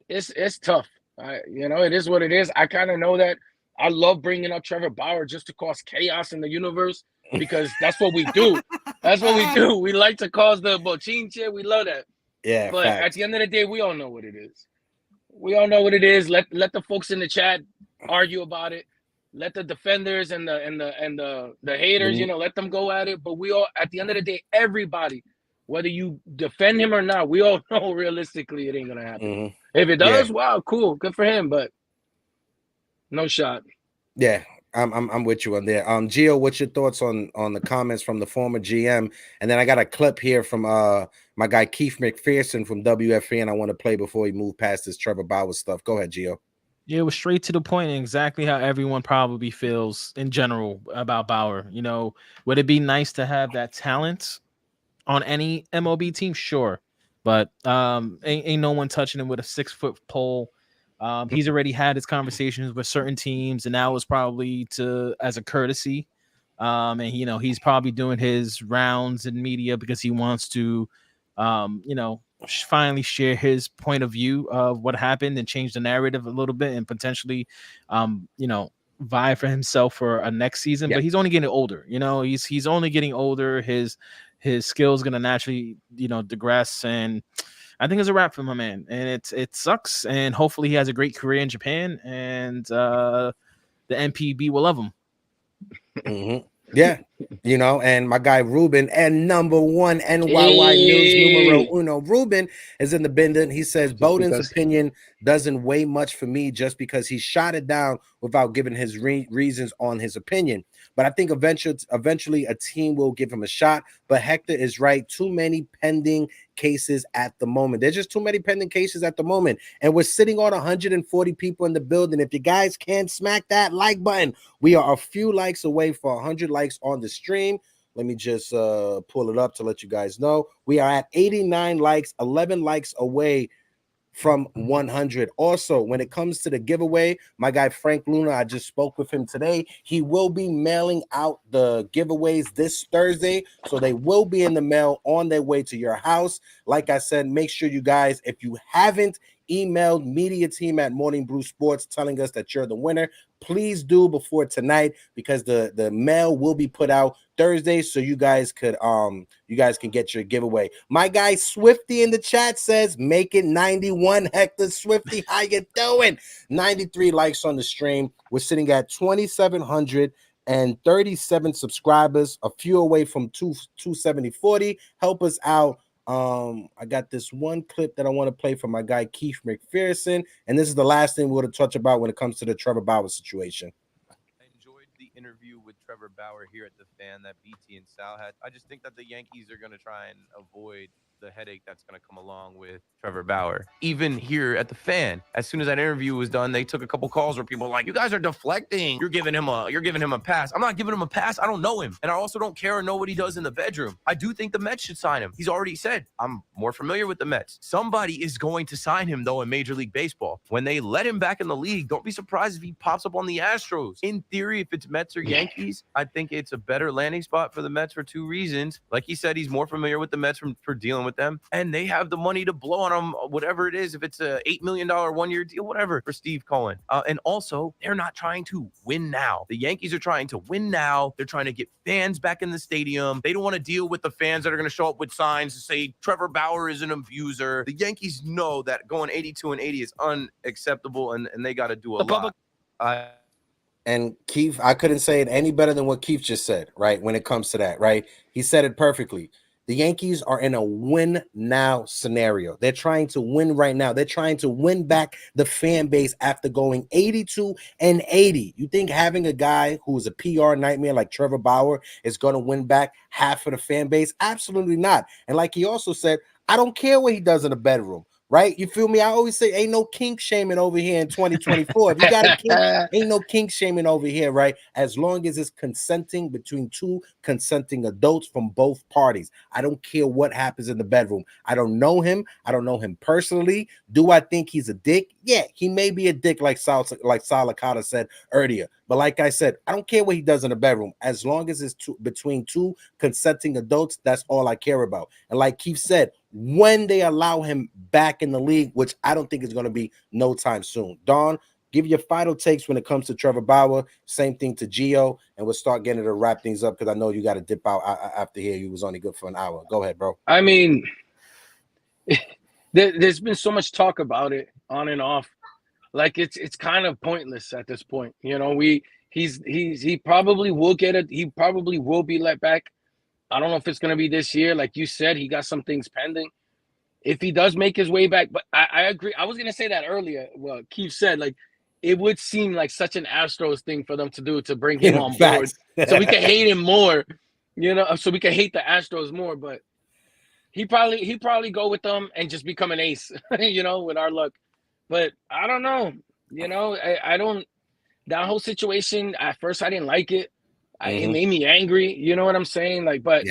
it's tough. It is what it is. I kind of know that. I love bringing up Trevor Bauer just to cause chaos in the universe, because that's what we do. That's what we do. We like to cause the bochinche. We love that. Yeah, but facts. at the end of the day, we all know what it is. We all know what it is. Let the folks in the chat argue about it. Let the defenders and the haters, let them go at it. But we all, at the end of the day, everybody, whether you defend him or not, we all know realistically it ain't gonna happen. If it does, wow, cool, good for him. But no shot. Yeah, I'm with you on there. Gio, what's your thoughts on the comments from the former GM? And then I got a clip here from my guy Keith McPherson from WFN. I want to play before we move past this Trevor Bauer stuff. Go ahead, Gio. Yeah, it was straight to the point, and exactly how everyone probably feels in general about Bauer. Would it be nice to have that talent on any MLB team? Sure, but ain't no one touching him with a 6-foot pole. He's already had his conversations with certain teams, and that was probably as a courtesy. And he's probably doing his rounds in media because he wants to, finally share his point of view of what happened and change the narrative a little bit, and potentially, vie for himself for a next season. But he's only getting older. He's only getting older. His skills gonna naturally, digress, and I think it's a wrap for my man, and it sucks. And hopefully he has a great career in Japan, and the NPB will love him. Yeah, and my guy Ruben and #1 NYY News numero uno. Ruben is in the building. He says Bowden's opinion doesn't weigh much for me just because he shot it down without giving his reasons on his opinion. But I think eventually a team will give him a shot. But Hector is right. Too many pending cases at the moment. There's just too many pending cases at the moment. And we're sitting on 140 people in the building. If you guys can't smack that like button, we are a few likes away for 100 likes on the stream. Let me just pull it up to let you guys know. We are at 89 likes, 11 likes away from 100. Also, when it comes to the giveaway, my guy Frank Luna, I just spoke with him today. He will be mailing out the giveaways this Thursday, so they will be in the mail on their way to your house. Like I said, make sure you guys, if you haven't emailed MediaTeam at Morning Brew Sports telling us that you're the winner, please do before tonight, because the mail will be put out Thursday, so you guys can get your giveaway. My guy Swifty in the chat says make it 91. Hector Swifty, how you doing? 93 likes on the stream. We're sitting at 2,737 subscribers, a few away from 270-40. Help us out. I got this one clip that I want to play from my guy Keith McPherson, and this is the last thing we're going to touch about when it comes to the Trevor Bauer situation. I enjoyed the interview with Trevor Bauer here at the Fan that BT and Sal had. I just think that the Yankees are going to try and avoid the headache that's going to come along with Trevor Bauer. Even here at the Fan, as soon as that interview was done, they took a couple calls where people were like, you guys are deflecting. You're giving him a pass. I'm not giving him a pass. I don't know him. And I also don't care or know what he does in the bedroom. I do think the Mets should sign him. He's already said, I'm more familiar with the Mets. Somebody is going to sign him, though, in Major League Baseball. When they let him back in the league, don't be surprised if he pops up on the Astros. In theory, if it's Mets or Yankees, I think it's a better landing spot for the Mets for two reasons. Like he said, he's more familiar with the Mets for dealing with them, and they have the money to blow on him, whatever it is, if it's a $8 million one-year deal, whatever, for Steve Cohen. And also, they're not trying to win now. The Yankees are trying to win now. They're trying to get fans back in the stadium. They don't want to deal with the fans that are going to show up with signs to say Trevor Bauer is an abuser. The Yankees know that going 82-80 is unacceptable, and they got to do a lot. And Keith, I couldn't say it any better than what Keith just said, right? When it comes to that, right? He said it perfectly. The Yankees are in a win now scenario. They're trying to win right now. They're trying to win back the fan base after going 82-80. You think having a guy who is a PR nightmare like Trevor Bauer is going to win back half of the fan base? Absolutely not. And like he also said, I don't care what he does in the bedroom. right? You feel me? I always say ain't no kink shaming over here in 2024. If you got a kink, ain't no kink shaming over here, right? As long as it's consenting between two consenting adults from both parties. I don't care what happens in the bedroom. I don't know him. I don't know him personally. Do I think he's a dick? Yeah, he may be a dick, like Salikata said earlier. But like I said, I don't care what he does in the bedroom. As long as it's between two consenting adults, that's all I care about. And like Keith said, when they allow him back in the league, which I don't think is going to be no time soon. Don, give your final takes when it comes to Trevor Bauer. Same thing to Gio, and we'll start getting to wrap things up because I know you got to dip out after here. You was only good for an hour. Go ahead, bro. I mean, there's been so much talk about it on and off. Like it's kind of pointless at this point. You know, he probably will get it. He probably will be let back. I don't know if it's going to be this year. Like you said, he got some things pending. If he does make his way back, but I agree. I was going to say that earlier. Well, Keith said, like, it would seem like such an Astros thing for them to do to bring him on board. So we can hate him more, you know, so we can hate the Astros more. But he probably go with them and just become an ace, you know, with our luck. But I don't know. You know, I don't – that whole situation, at first I didn't like it. It made me angry. You know what I'm saying? Like, but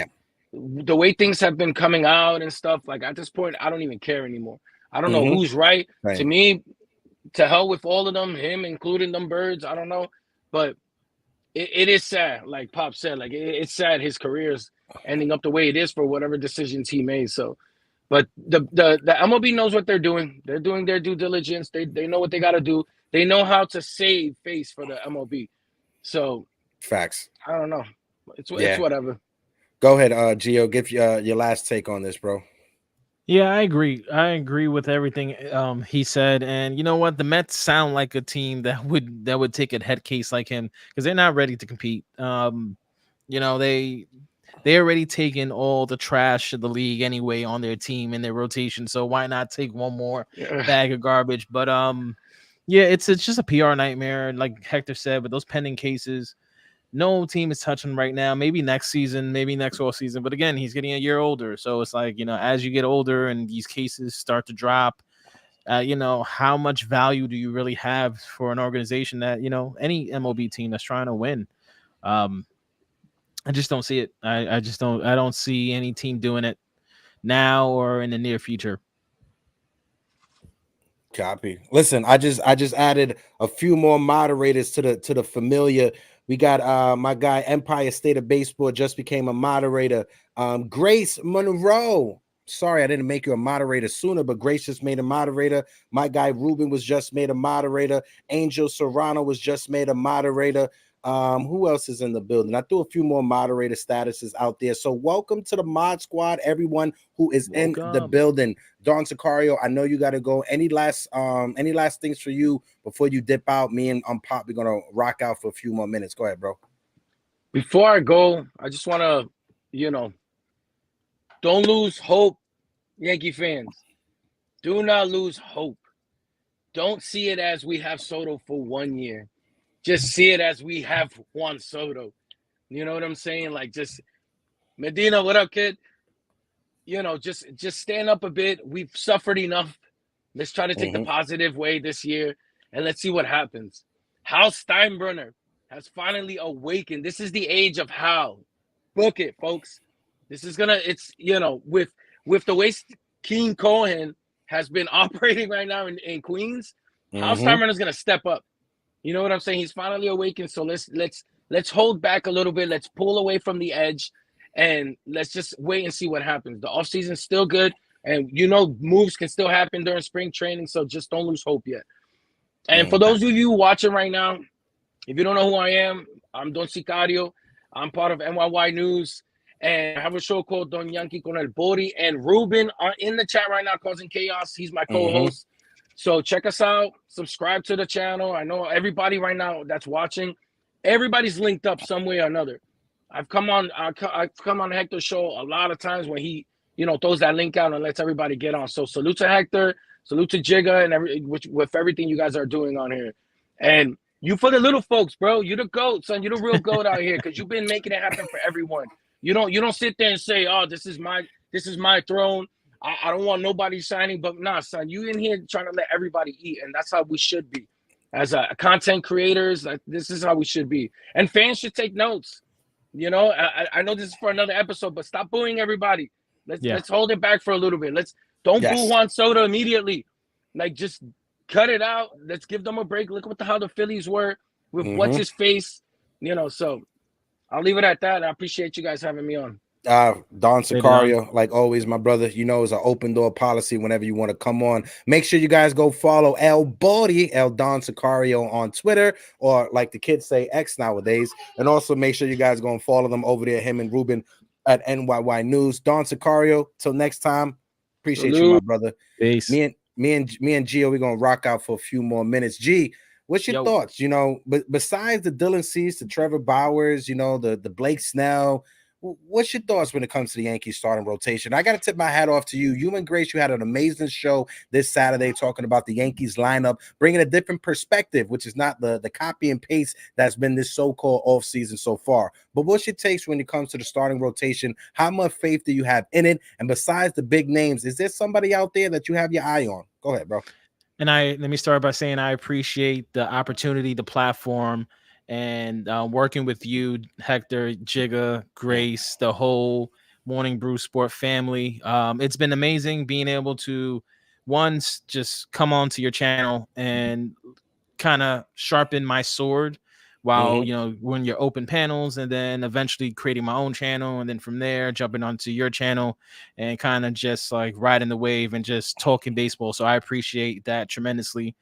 the way things have been coming out and stuff, like at this point, I don't even care anymore. I don't know who's right. To me, to hell with all of them, him including them birds. I don't know. But it is sad. Like Pop said, like it's sad his career's ending up the way it is for whatever decisions he made. So, but the MLB knows what they're doing. They're doing their due diligence. They know what they got to do. They know how to save face for the MLB. So, facts. I don't know. It's whatever. Go ahead, Gio. Give your last take on this, bro. Yeah, I agree. I agree with everything he said. And you know what? The Mets sound like a team that would take a head case like him because they're not ready to compete. You know, they already taken all the trash of the league anyway on their team in their rotation. So why not take one more bag of garbage? But yeah, it's just a PR nightmare, like Hector said, with those pending cases. No team is touching right now. Maybe next season, maybe next off season. But again, he's getting a year older. So it's like, you know, as you get older and these cases start to drop, you know, how much value do you really have for an organization that, you know, any MLB team that's trying to win? I just don't see it. I don't see any team doing it now or in the near future. Copy. Listen, I just added a few more moderators to the familiar. We got my guy Empire State of Baseball just became a moderator. Grace Monroe. Sorry, I didn't make you a moderator sooner, but Grace just made a moderator. My guy Ruben was just made a moderator. Angel Serrano was just made a moderator. Who else is in the building? I threw a few more moderator statuses out there. So welcome to the mod squad, everyone who is in the building. Don Sicario, I know you got to go. Any last things for you before you dip out? Me and Pop, we're gonna rock out for a few more minutes. Go ahead, bro. Before I go, I just want to, you know, don't lose hope, Yankee fans. Do not lose hope. Don't see it as we have Soto for 1 year. Just see it as we have Juan Soto. You know what I'm saying? Like, just Medina, what up, kid? You know, just stand up a bit. We've suffered enough. Let's try to take the positive way this year, and let's see what happens. Hal Steinbrenner has finally awakened. This is the age of Hal. Book it, folks. This is it's, you know, with the way King Cohen has been operating right now in Queens, Hal Steinbrenner is going to step up. You know what I'm saying? He's finally awakened. So let's hold back a little bit. Let's pull away from the edge, and let's just wait and see what happens. The offseason's still good, and you know moves can still happen during spring training. So just don't lose hope yet. And for those of you watching right now, if you don't know who I am, I'm Don Sicario. I'm part of NYY News, and I have a show called Don Yankee con el Bori. And Ruben are in the chat right now causing chaos. He's my co-host. So check us out. Subscribe to the channel. I know everybody right now that's watching, everybody's linked up some way or another. I've come on Hector's show a lot of times when he, you know, throws that link out and lets everybody get on. So salute to Hector, salute to Jigga, and with everything you guys are doing on here. And you for the little folks, bro. You the GOAT, son. You the real GOAT out here because you've been making it happen for everyone. You don't sit there and say, "Oh, this is my throne. I don't want nobody shining, but nah, son, you in here trying to let everybody eat, and that's how we should be. As content creators, like, this is how we should be. And fans should take notes. You know, I know this is for another episode, but stop booing everybody. Let's hold it back for a little bit. Don't boo Juan Soto immediately. Like, just cut it out. Let's give them a break. Look how the Phillies were with what's his face. You know, so I'll leave it at that. I appreciate you guys having me on. Don Sicario, like always, my brother, you know, is an open door policy whenever you want to come on. Make sure you guys go follow El Don Sicario on Twitter, or like the kids say, X nowadays. And also make sure you guys go and follow them over there, him and Ruben at NYY News. Don Sicario, till next time. Appreciate you, my brother. Peace. Me and Gio, we're gonna rock out for a few more minutes. G, what's your thoughts? You know, besides the Dylan Cease, the Trevor Bauers, you know, the Blake Snell. What's your thoughts when it comes to the Yankees starting rotation? I got to tip my hat off to you. You and Grace, you had an amazing show this Saturday talking about the Yankees lineup, bringing a different perspective, which is not the copy and paste that's been this so-called offseason so far. But what's your takes when it comes to the starting rotation? How much faith do you have in it? And besides the big names, is there somebody out there that you have your eye on? Go ahead, bro. And let me start by saying I appreciate the opportunity, the platform, and working with you, Hector, Jigga, Grace, the whole Morning Brew Sport family. It's been amazing being able to, just come onto your channel and kind of sharpen my sword while, you know, when you're open panels, and then eventually creating my own channel. And then from there, jumping onto your channel and kind of just like riding the wave and just talking baseball. So I appreciate that tremendously.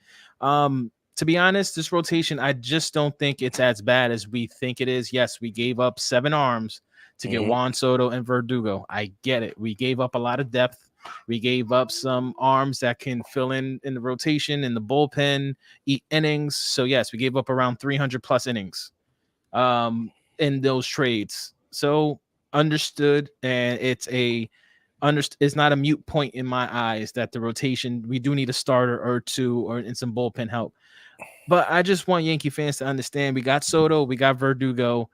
To be honest, this rotation, I just don't think it's as bad as we think it is. Yes, we gave up 7 arms to get Juan Soto and Verdugo. I get it. We gave up a lot of depth. We gave up some arms that can fill in the rotation, in the bullpen, eat innings. So, yes, we gave up around 300-plus innings in those trades. So, understood, and it's not a mute point in my eyes that the rotation, we do need a starter or two or in some bullpen help. But I just want Yankee fans to understand, we got Soto, we got Verdugo.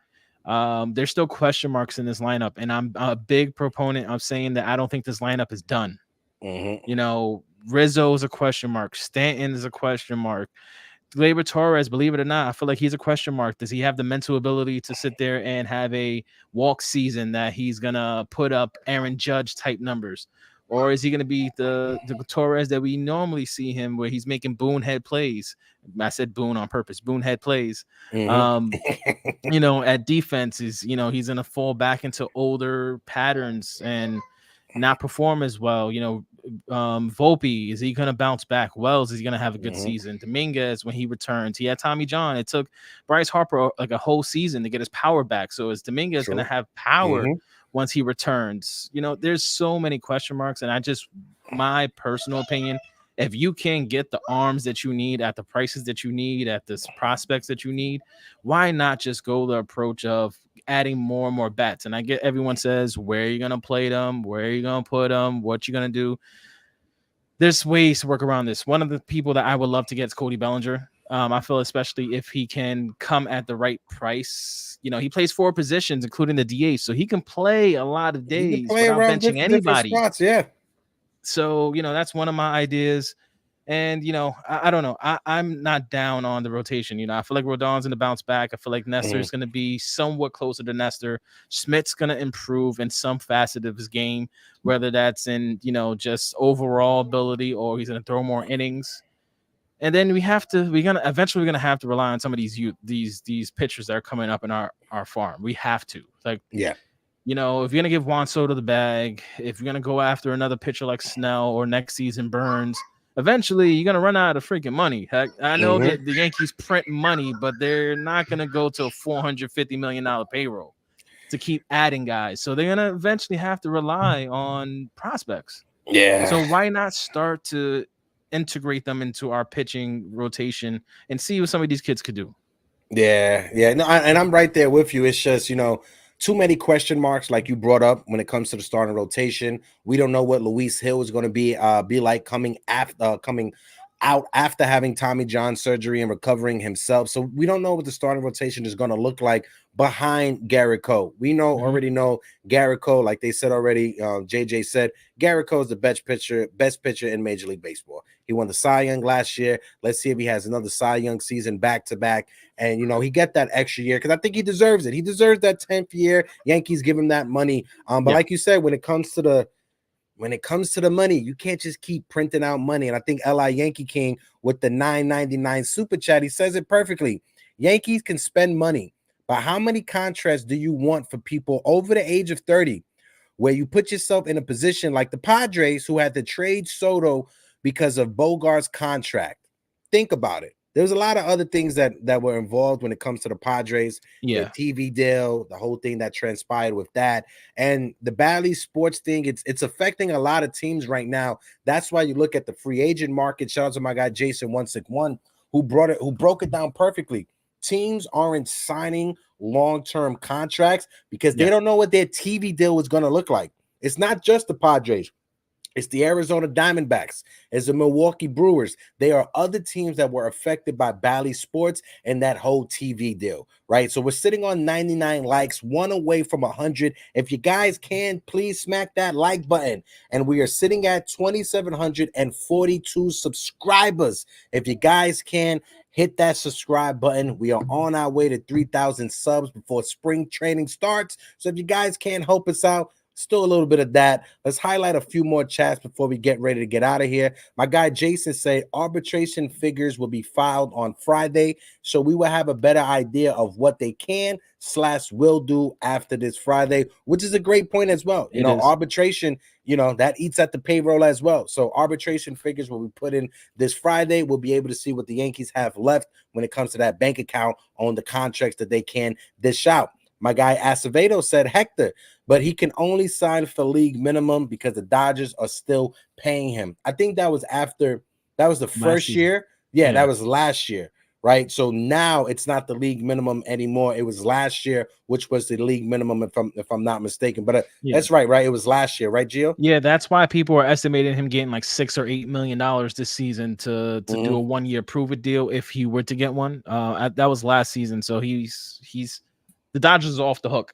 There's still question marks in this lineup, and I'm a big proponent of saying that I don't think this lineup is done. You know, Rizzo is a question mark. Stanton is a question mark. Gleyber Torres, believe it or not, I feel like he's a question mark. Does he have the mental ability to sit there and have a walk season that he's going to put up Aaron Judge type numbers? Or is he going to be the Torres that we normally see him, where he's making bonehead plays? I said boon on purpose, bonehead plays. You know, at defense is, you know, he's going to fall back into older patterns and not perform as well. You know, Volpe, is he going to bounce back? Wells, is he going to have a good season? Dominguez, when he returns, he had Tommy John. It took Bryce Harper like a whole season to get his power back. So is Dominguez going to have power once he returns? You know, there's so many question marks, and my personal opinion, if you can get the arms that you need at the prices that you need, at the prospects that you need, why not just go the approach of adding more and more bats? And I get everyone says, where are you going to play them? Where are you going to put them? What you going to do? There's ways to work around this. One of the people that I would love to get is Cody Bellinger. I feel especially if he can come at the right price. You know, he plays 4 positions, including the DH, so he can play a lot of days without benching anybody. Spots, yeah. So, you know, that's one of my ideas. And, you know, I don't know. I'm not down on the rotation. You know, I feel like Rodon's going to bounce back. I feel like Nestor's going to be somewhat closer to Nestor. Schmidt's going to improve in some facet of his game, whether that's in, you know, just overall ability, or he's going to throw more innings. And then we're gonna eventually have to rely on some of these pitchers that are coming up in our farm. We have to, like, you know, if you're gonna give Juan Soto the bag, if you're gonna go after another pitcher like Snell or next season Burns, eventually you're gonna run out of freaking money. Heck, I know that the Yankees print money, but they're not gonna go to a $450 million payroll to keep adding guys. So they're gonna eventually have to rely on prospects. Yeah. So why not start to integrate them into our pitching rotation and see what some of these kids could do? Yeah. No, and I'm right there with you. It's just, you know, too many question marks, like you brought up, when it comes to the starting rotation. We don't know what Luis Hill is going to be like coming out after having Tommy John surgery and recovering himself. So we don't know what the starting rotation is going to look like behind Garrett Cole. We already know Garrett Cole, like they said already, JJ said, Garrett Cole is the best pitcher in Major League Baseball. He won the Cy Young last year. Let's see if he has another Cy Young season back-to-back. And, he get that extra year because I think he deserves it. He deserves that 10th year. Yankees give him that money. But like you said, when it comes to the money, you can't just keep printing out money. And I think L.I. Yankee King with the $9.99 super chat, he says it perfectly. Yankees can spend money, but how many contracts do you want for people over the age of 30 where you put yourself in a position like the Padres who had to trade Soto because of Bogart's contract? Think about it. There's a lot of other things that were involved when it comes to the Padres. The TV deal, the whole thing that transpired with that, and the Bally Sports thing. It's affecting a lot of teams right now. That's why you look at the free agent market. Shout out to my guy Jason 161 who broke it down perfectly. Teams aren't signing long-term contracts because they don't know what their TV deal is going to look like. It's not just the Padres. It's the Arizona Diamondbacks. It's the Milwaukee Brewers. There are other teams that were affected by Bally Sports and that whole TV deal, right? So we're sitting on 99 likes, one away from 100. If you guys can, please smack that like button. And we are sitting at 2,742 subscribers. If you guys can, hit that subscribe button. We are on our way to 3,000 subs before spring training starts. So if you guys can help us out, still a little bit of that. Let's highlight a few more chats before we get ready to get out of here. My guy Jason said arbitration figures will be filed on Friday, so we will have a better idea of what they can/will do after this Friday, which is a great point as well. Arbitration, that eats at the payroll as well. So arbitration figures will be put in this Friday. We'll be able to see what the Yankees have left when it comes to that bank account on the contracts that they can dish out. My guy Acevedo said Hector, but he can only sign for league minimum because the Dodgers are still paying him. I think that was the first year. Yeah, that was last year, right? So now it's not the league minimum anymore. It was last year, which was the league minimum, if I'm not mistaken. But that's right? It was last year, right, Gio? Yeah, that's why people are estimating him getting like $6 or $8 million this season to do a 1 year prove it deal if he were to get one. That was last season, so he's the Dodgers are off the hook.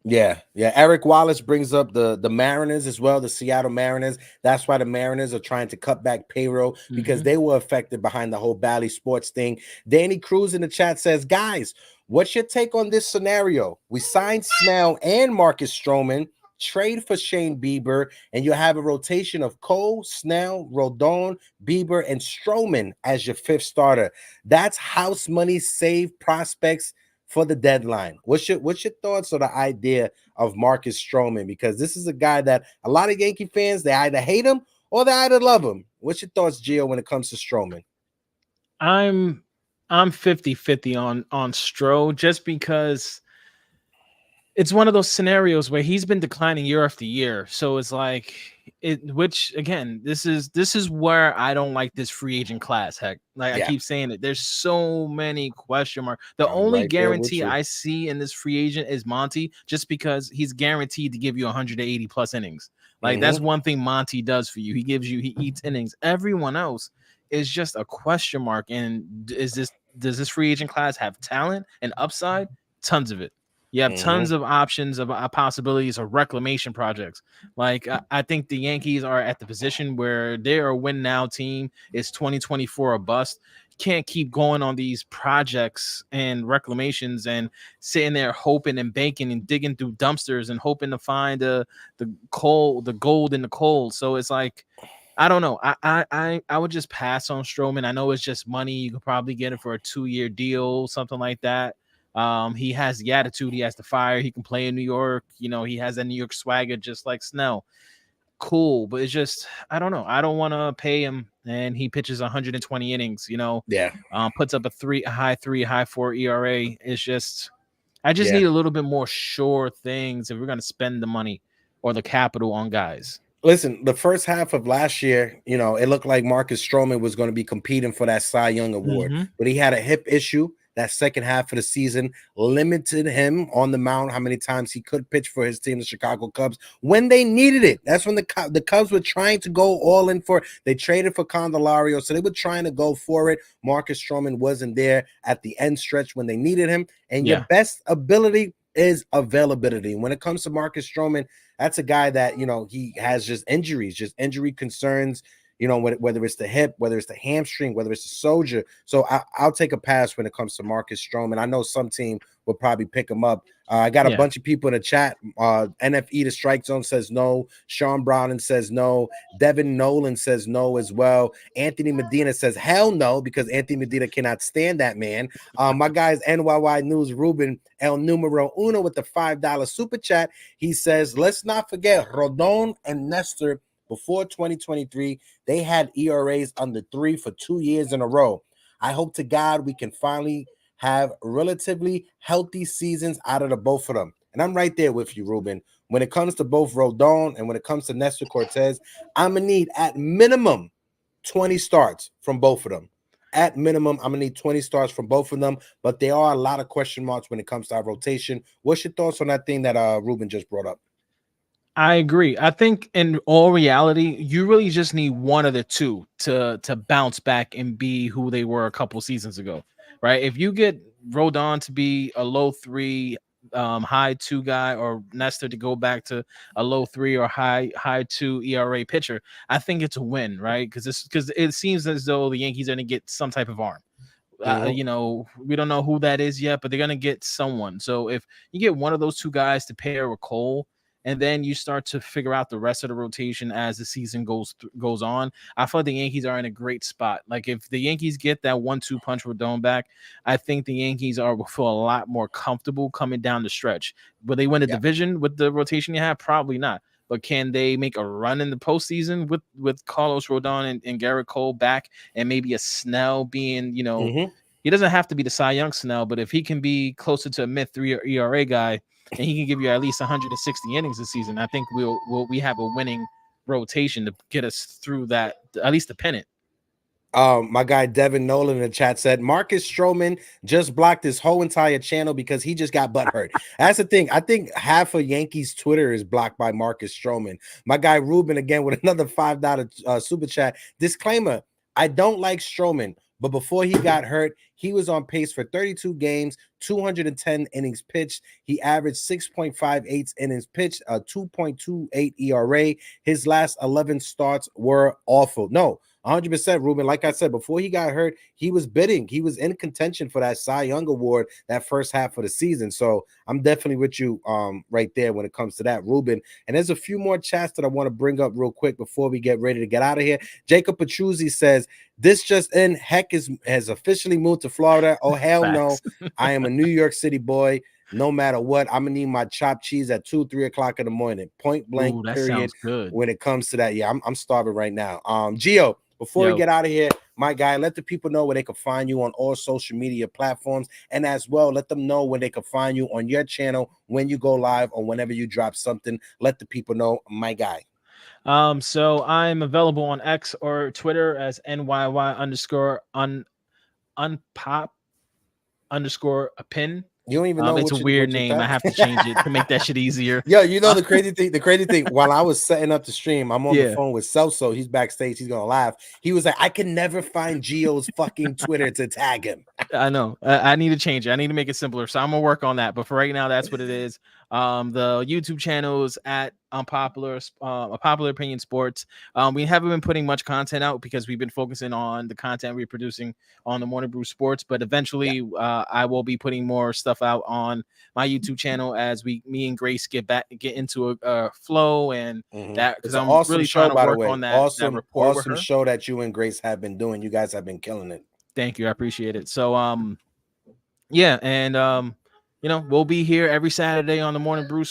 Yeah. Eric Wallace brings up the Mariners as well, the Seattle Mariners. That's why the Mariners are trying to cut back payroll because they were affected behind the whole Bally Sports thing. Danny Cruz in the chat says, guys, what's your take on this scenario? We signed Snell and Marcus Stroman, trade for Shane Bieber, and you have a rotation of Cole, Snell, Rodon, Bieber, and Stroman as your fifth starter. That's house money saved prospects for the deadline. What's your thoughts on the idea of Marcus Stroman? Because this is a guy that a lot of Yankee fans, they either hate him or they either love him. What's your thoughts, Gio, when it comes to Stroman? I'm 50-50 on Stro, just because it's one of those scenarios where he's been declining year after year. So it's like which again, this is where I don't like this free agent class. Heck, I keep saying it. There's so many question marks. The only guarantee I see in this free agent is Monty, just because he's guaranteed to give you 180 plus innings. That's one thing Monty does for you. He eats innings. Everyone else is just a question mark. And does this free agent class have talent and upside? Tons of it. You have tons of options of possibilities of reclamation projects. I think the Yankees are at the position where they're a win now team. It's 2024 or bust. You can't keep going on these projects and reclamations and sitting there hoping and banking and digging through dumpsters and hoping to find the gold in the coal. So it's like, I don't know. I would just pass on Stroman. I know it's just money. You could probably get it for a 2-year deal, something like that. He has the attitude, he has the fire, he can play in New York, he has that New York swagger just like Snell. Cool, but it's just, I don't know. I don't want to pay him and he pitches 120 innings, puts up a high 4 ERA. It's just, I just need a little bit more sure things if we're going to spend the money or the capital on guys. Listen, the first half of last year, it looked like Marcus Stroman was going to be competing for that Cy Young award, but he had a hip issue. that second half of the season, limited him on the mound, how many times he could pitch for his team, the Chicago Cubs, when they needed it. That's when the Cubs were trying to go all in for it. They traded for Candelario, so they were trying to go for it. Marcus Stroman wasn't there at the end stretch when they needed him. And your best ability is availability. When it comes to Marcus Stroman, that's a guy that, you know, he has just injuries, just injury concerns, you know, whether it's the hip, whether it's the hamstring, whether it's the soldier. So I'll take a pass when it comes to Marcus Stroman. I know some team will probably pick him up. I got a bunch of people in the chat. NFE, the Strike Zone, says no. Sean Brown says no. Devin Nolan says no as well. Anthony Medina says hell no, because Anthony Medina cannot stand that man. My guys, NYY News, Ruben El Numero Uno with the $5 super chat. He says, let's not forget Rodon and Nestor. Before 2023, they had ERAs under 3 for 2 years in a row. I hope to God we can finally have relatively healthy seasons out of the both of them. And I'm right there with you, Ruben. When it comes to both Rodon and when it comes to Nestor Cortez, I'm going to need at minimum 20 starts from both of them. At minimum, I'm going to need 20 starts from both of them. But there are a lot of question marks when it comes to our rotation. What's your thoughts on that thing that Ruben just brought up? I agree. I think in all reality, you really just need one of the two to bounce back and be who they were a couple seasons ago, right? If you get Rodon to be a low 3, high 2 guy, or Nestor to go back to a low 3 or high 2 ERA pitcher, I think it's a win, right? Because it seems as though the Yankees are going to get some type of arm. You know, we don't know who that is yet, but they're going to get someone. So if you get one of those two guys to pair with Cole, and then you start to figure out the rest of the rotation as the season goes on, I feel like the Yankees are in a great spot. Like if the Yankees get that 1-2 punch with Rodon back, I think the Yankees will feel a lot more comfortable coming down the stretch. Will they win the division with the rotation you have? Probably not. But can they make a run in the postseason with Carlos Rodon and Garrett Cole back, and maybe a Snell being, you know, he doesn't have to be the Cy Young Snell, but if he can be closer to a mid-3 ERA guy, and he can give you at least 160 innings this season, I think we have a winning rotation to get us through that, at least the pennant. My guy Devin Nolan in the chat said Marcus Stroman just blocked his whole entire channel because he just got butthurt. That's the thing. I think half of Yankees Twitter is blocked by Marcus Stroman. My guy Ruben again with another $5 super chat. Disclaimer: I don't like Stroman, but before he got hurt, he was on pace for 32 games, 210 innings pitched. He averaged 6.58 innings pitched, a 2.28 ERA. His last 11 starts were awful. No, 100%, Ruben. Like I said, before he got hurt, he was bidding. He was in contention for that Cy Young Award that first half of the season. So I'm definitely with you right there when it comes to that, Ruben. And there's a few more chats that I want to bring up real quick before we get ready to get out of here. Jacob Petruzzi says, this just in, Heck has officially moved to Florida. Oh, hell no. I am a New York City boy. No matter what, I'm going to need my chopped cheese at 2-3 o'clock in the morning. Point blank, that period. Sounds good. When it comes to that, yeah, I'm starving right now. Gio, before we get out of here, my guy, let the people know where they can find you on all social media platforms. And as well, let them know where they can find you on your channel when you go live or whenever you drop something. Let the people know, my guy. So I'm available on X or Twitter as NYY_unpop_a-pin. You don't even know it's a weird name. I have to change it to make that shit easier. Yo, you know the crazy thing, while I was setting up the stream, I'm on the phone with Celso. He's backstage. He's gonna laugh. He was like, I can never find Gio's fucking Twitter to tag him. I know. I need to change it. I need to make it simpler. So I'm gonna work on that. But for right now, that's what it is. The YouTube channel is at Unpopular Opinion Sports. We haven't been putting much content out because we've been focusing on the content we're producing on the Morning Brew Sports. But eventually, I will be putting more stuff out on my YouTube channel as me and Grace get into a flow, and that because I'm awesome really show, trying to by the work way. on that. Awesome with her. Show that you and Grace have been doing. You guys have been killing it. Thank you. I appreciate it. So, yeah, and you know, we'll be here every Saturday on the Morning Brew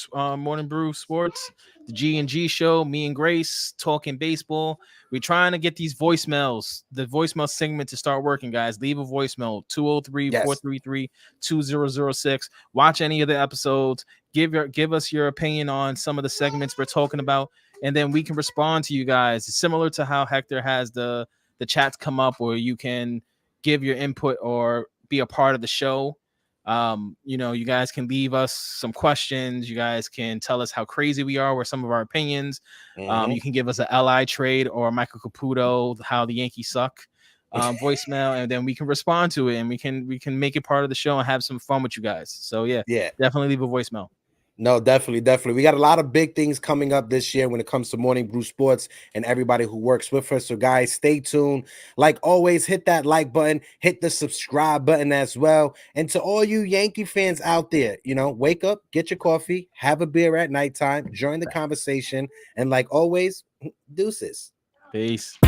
Sports, the G&G show, me and Grace talking baseball. We're trying to get these voicemails, the voicemail segment to start working, guys. Leave a voicemail, 203-433-2006. Watch any of the episodes. Give us your opinion on some of the segments we're talking about, and then we can respond to you guys. It's similar to how Hector has the chats come up, where you can give your input or be a part of the show, you know, you guys can leave us some questions. You guys can tell us how crazy we are with some of our opinions. You can give us a LI trade or Michael Caputo, how the Yankees suck, voicemail, and then we can respond to it, and we can make it part of the show and have some fun with you guys. So yeah, definitely leave a voicemail. No, definitely. We got a lot of big things coming up this year when it comes to Morning Brew Sports and everybody who works with us. So, guys, stay tuned. Like always, hit that like button, hit the subscribe button as well. And to all you Yankee fans out there, you know, wake up, get your coffee, have a beer at nighttime, join the conversation. And like always, deuces. Peace.